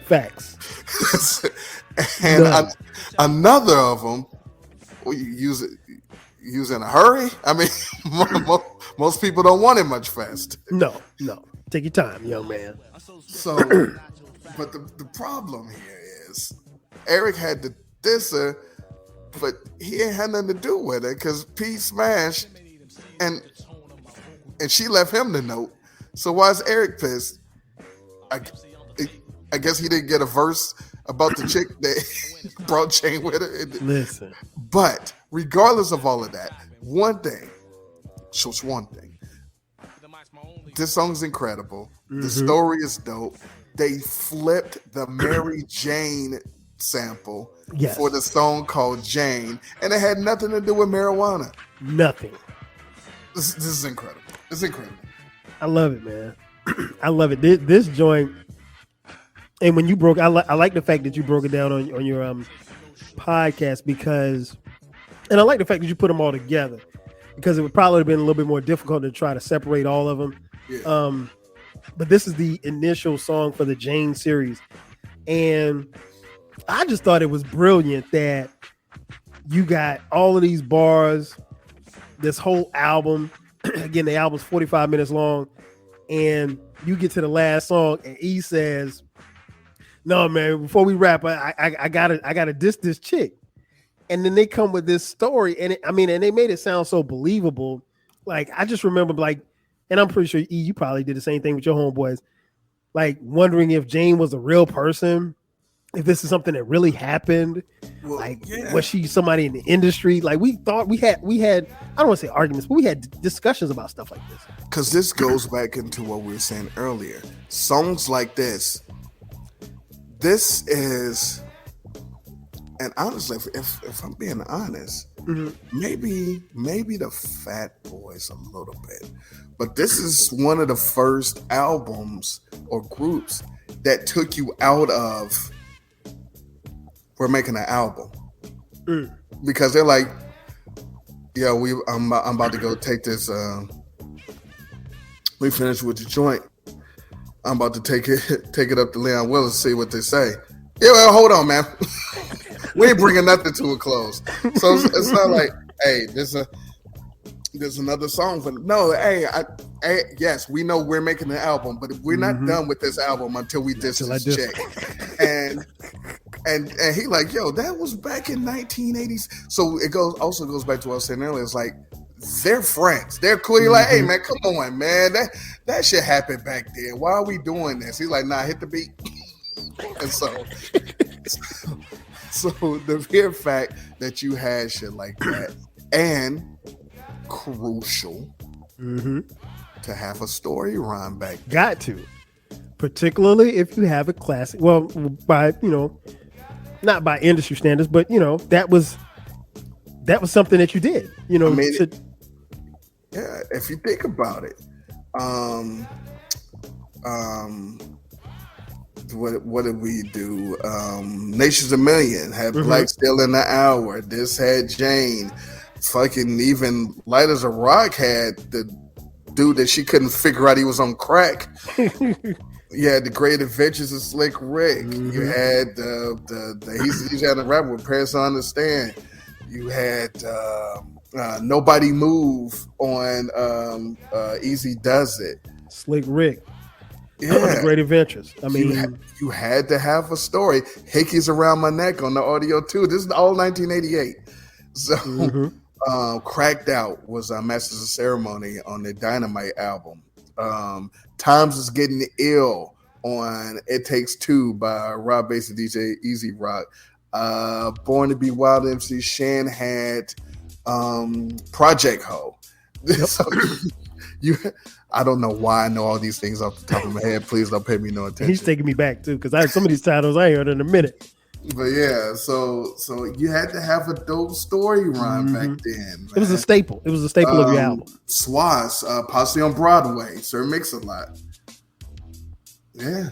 Facts. And another of them, you use in a hurry. I mean, most people don't want it much faster. No. Take your time, young man. So, but the problem here is, Eric had to diss her, but he ain't had nothing to do with it because P smashed and she left him the note. So why is Eric pissed? I guess he didn't get a verse about the chick that brought Jane with her. Listen. But regardless of all of that, one thing. this song is incredible. The story is dope. They flipped the Mary Jane sample for the song called Jane, and it had nothing to do with marijuana. Nothing. This is incredible. It's incredible. I love it, man. I love it. This joint, and when you broke, I like the fact that you broke it down on your podcast because, and I like the fact that you put them all together because it would probably have been a little bit more difficult to try to separate all of them. Yeah. But this is the initial song for the Jane series, and I just thought it was brilliant that you got all of these bars, this whole album. Again, the album's 45 minutes long, and you get to the last song, and E says, "No, man, before we wrap, I gotta diss this chick." And then they come with this story, and and they made it sound so believable. Like I just remember, like, and I'm pretty sure E, you probably did the same thing with your homeboys, like wondering if Jane was a real person. If this is something that really happened, was she somebody in the industry? Like we thought we had, I don't want to say arguments, but we had discussions about stuff like this. Because this goes back into what we were saying earlier. Songs like this is, and honestly, if I'm being honest, maybe the Fat Boys a little bit, but this is one of the first albums or groups that took you out of, we're making an album, because they're like, yeah, I'm about to go take this. We finished with the joint. I'm about to take it up to Leon Willis and see what they say. Yeah, well, hold on, man. We ain't bringing nothing to a close. So it's not like, hey, there's another song for them. No, hey, yes, we know we're making an album, but we're not done with this album until we diss this chick. And he like, yo, that was back in 1980s. So it also goes back to what I was saying earlier. It's like they're friends. They're cool. You're like, hey man, come on, man. That shit happened back then. Why are we doing this? He's like, nah, hit the beat. And so the mere fact that you had shit like that, and crucial to have a story rhyme back then. Got to, particularly if you have a classic. Well, by not by industry standards, but that was something that you did. Yeah, if you think about it, what did we do? Nations a Million had Black Still in the Hour. This had Jane. Fucking even Light as a Rock had the dude that she couldn't figure out he was on crack. You had The Great Adventures of Slick Rick. You had he's had a rap with Paris to Understand. You had Nobody Move on Easy Does It. Slick Rick. Yeah. The Great Adventures. I mean, you had to have a story. Hickey's Around My Neck on the audio too. This is all 1988. So Cracked Out was Masters of Ceremony on the Dynamite album. Times Is Getting Ill on It Takes Two by Rob Bass and DJ Easy Rock. Born to Be Wild MC Shan had Project Ho. Yep. So I don't know why I know all these things off the top of my head. Please don't pay me no attention. He's taking me back too, because some of these titles I ain't heard in a minute. But yeah, so you had to have a dope story rhyme back then. Man. It was a staple. It was a staple of your album. Swas, Posse on Broadway, Sir Mix-a-Lot. Yeah.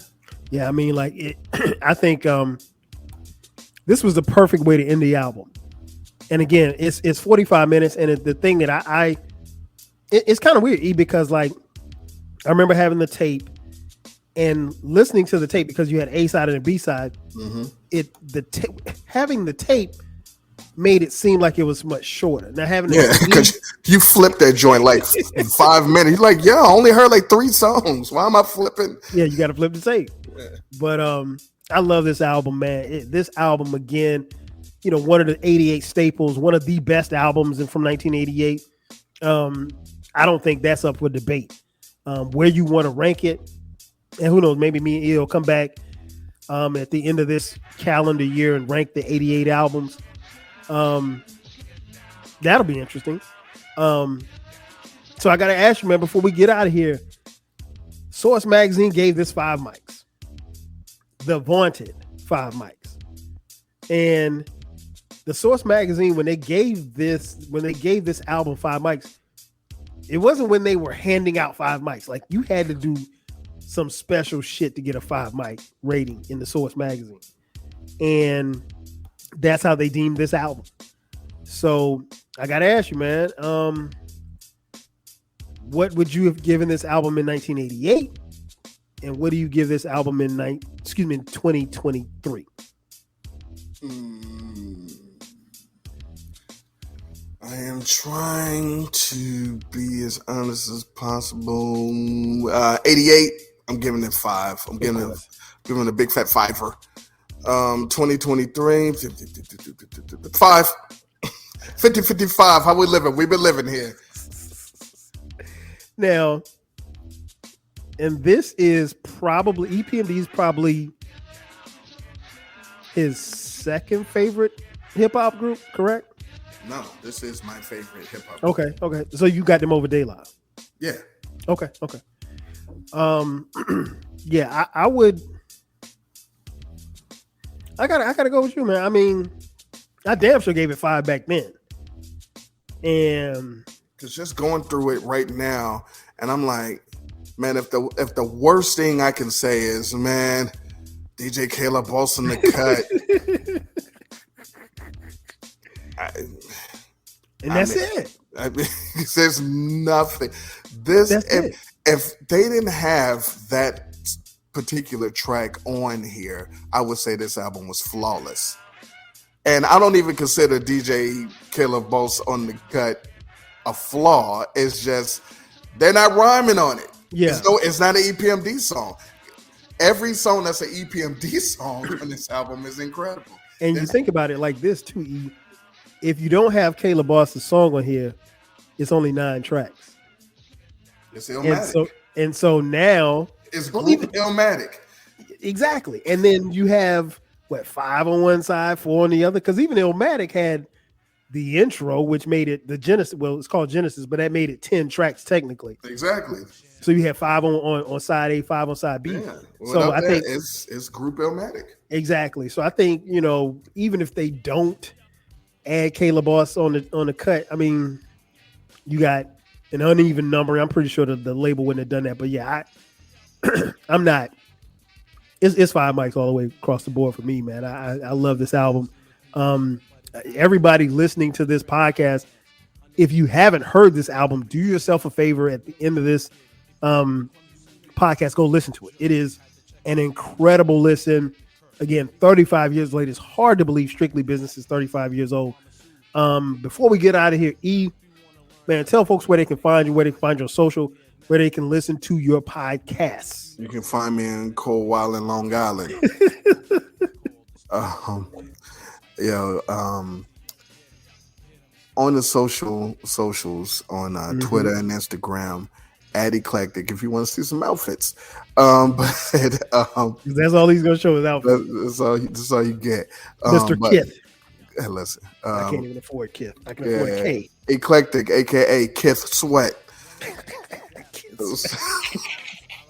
Yeah, I mean, like I think this was the perfect way to end the album. And again, it's 45 minutes, and the thing that it's kind of weird, E, because like I remember having the tape and listening to the tape because you had A side and a B side. Having the tape made it seem like it was much shorter. Now having because you flipped that joint like in 5 minutes. You're like, I only heard like 3 songs. Why am I flipping? Yeah, you got to flip the tape. Yeah. But I love this album, man. This album again, one of the 88 staples, one of the best albums from 1988. I don't think that's up for debate. Where you want to rank it, and who knows, maybe me and E will come back at the end of this calendar year and rank the 88 albums. That'll be interesting. So I got to ask you, man, before we get out of here, Source Magazine gave this 5 mics. The vaunted 5 mics. And the Source Magazine, when they gave this album 5 mics, it wasn't when they were handing out 5 mics. Like, you had to do some special shit to get a 5 mic rating in the Source Magazine. And that's how they deemed this album. So I gotta ask you, man, what would you have given this album in 1988? And what do you give this album in 2023? I am trying to be as honest as possible. 88, I'm giving it 5. I'm giving it a big fat 5-er. 2023, 5. 50-55. How we living? We've been living here. Now, and this is probably, EPMD is probably his second favorite hip hop group, correct? No, this is my favorite hip hop. Okay. So you got them over De La. Yeah. Okay. Yeah, I would. I gotta go with you, man. I mean, I damn sure gave it 5 back then. And because just going through it right now, and I'm like, man, if the worst thing I can say is, man, DJ Caleb Boss in the cut. It. I mean, there's nothing. If they didn't have that particular track on here, I would say this album was flawless. And I don't even consider DJ Caleb Boss on the cut a flaw. It's just they're not rhyming on it. Yeah, it's not an EPMD song. Every song that's an EPMD song on this album is incredible. And you think about it like this too, E. If you don't have Caleb Boss's song on here, it's only 9 tracks. It's Illmatic. And so now it's Illmatic. Exactly. And then you have 5 on one side, 4 on the other, because even Illmatic had the intro, which made it the Genesis. Well, it's called Genesis, but that made it 10 tracks technically. Exactly. So you have 5 on side A, 5 on side B. Yeah. So I think it's group Illmatic. Exactly. So I think, even if they don't add Caleb Boss on the cut, I mean, you got an uneven number. I'm pretty sure the label wouldn't have done that. But yeah, I'm not. It's 5 mics all the way across the board for me, man. I love this album. Everybody listening to this podcast, if you haven't heard this album, do yourself a favor at the end of this podcast, go listen to it. It is an incredible listen. Again, 35 years later, it's hard to believe Strictly Business is 35 years old. Before we get out of here, E, man, tell folks where they can find you, where they can find your social, where they can listen to your podcasts. You can find me in Cold Wild and Long Island. On the socials on Twitter and Instagram at Eclectik if you want to see some outfits. That's all he's gonna show is outfits. That's all you get. Mr. Kith. Hey, listen. I can't even afford Kith. I can afford K. Eclectik, aka Kith Sweat.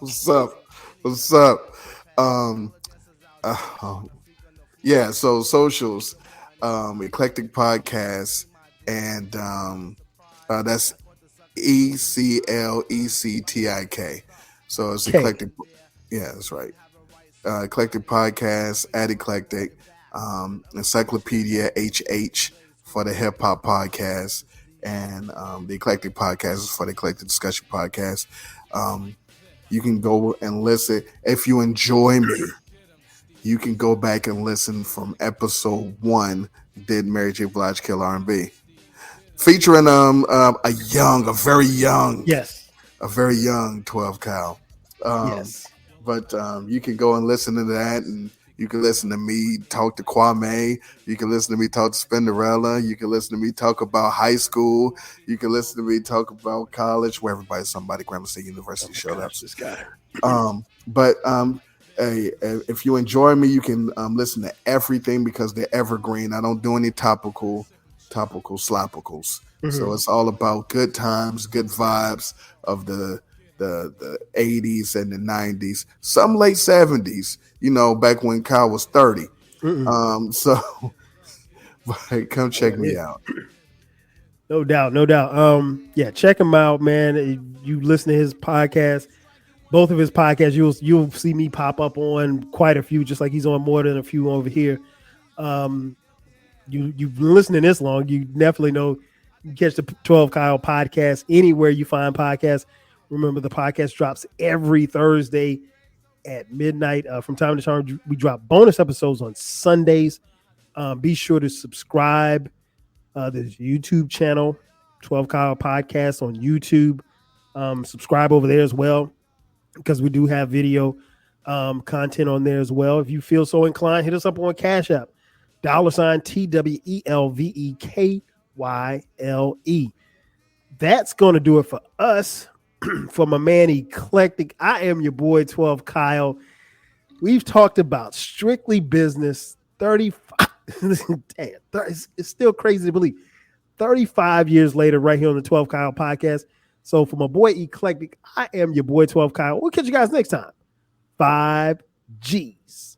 What's up? Yeah, so socials, Eclectik Podcast, and that's ECLECTIK. So it's Eclectik. Yeah, that's right. Eclectik Podcast at Eclectik, Encyclopediahh for the Hip Hop Podcast, and the Eclectik Podcast is for the Eclectik Discussion Podcast. You can go and listen. If you enjoy me, you can go back and listen from episode 1, Did Mary J. Blige Kill R&B? Featuring a very young 12 Cal. Yes. But you can go and listen to that, and you can listen to me talk to Kwame. You can listen to me talk to Spinderella. You can listen to me talk about high school. You can listen to me talk about college, where somebody, Grambling State University showed up. This guy. If you enjoy me, you can listen to everything because they're evergreen. I don't do any topical slopicals. So it's all about good times, good vibes of the the 80s and the 90s, some late 70s, back when Kyle was 30. So come check me out. No doubt. Yeah, check him out, man. You listen to his podcast, both of his podcasts, you'll see me pop up on quite a few, just like he's on more than a few over here. You've been listening this long, you definitely know you catch the 12 Kyle podcast anywhere you find podcasts. Remember, the podcast drops every Thursday at midnight. From time to time, we drop bonus episodes on Sundays. Be sure to subscribe. There's a YouTube channel, 12 Kyle Podcast on YouTube. Subscribe over there as well, because we do have video content on there as well. If you feel so inclined, hit us up on Cash App, $TWELVEKYLE. That's going to do it for us. For my man Eclectic, I am your boy 12 Kyle. We've talked about strictly business 35. Damn, it's still crazy to believe. 35 years later, right here on the 12 Kyle podcast. So for my boy Eclectic, I am your boy 12 Kyle. We'll catch you guys next time. 5 G's.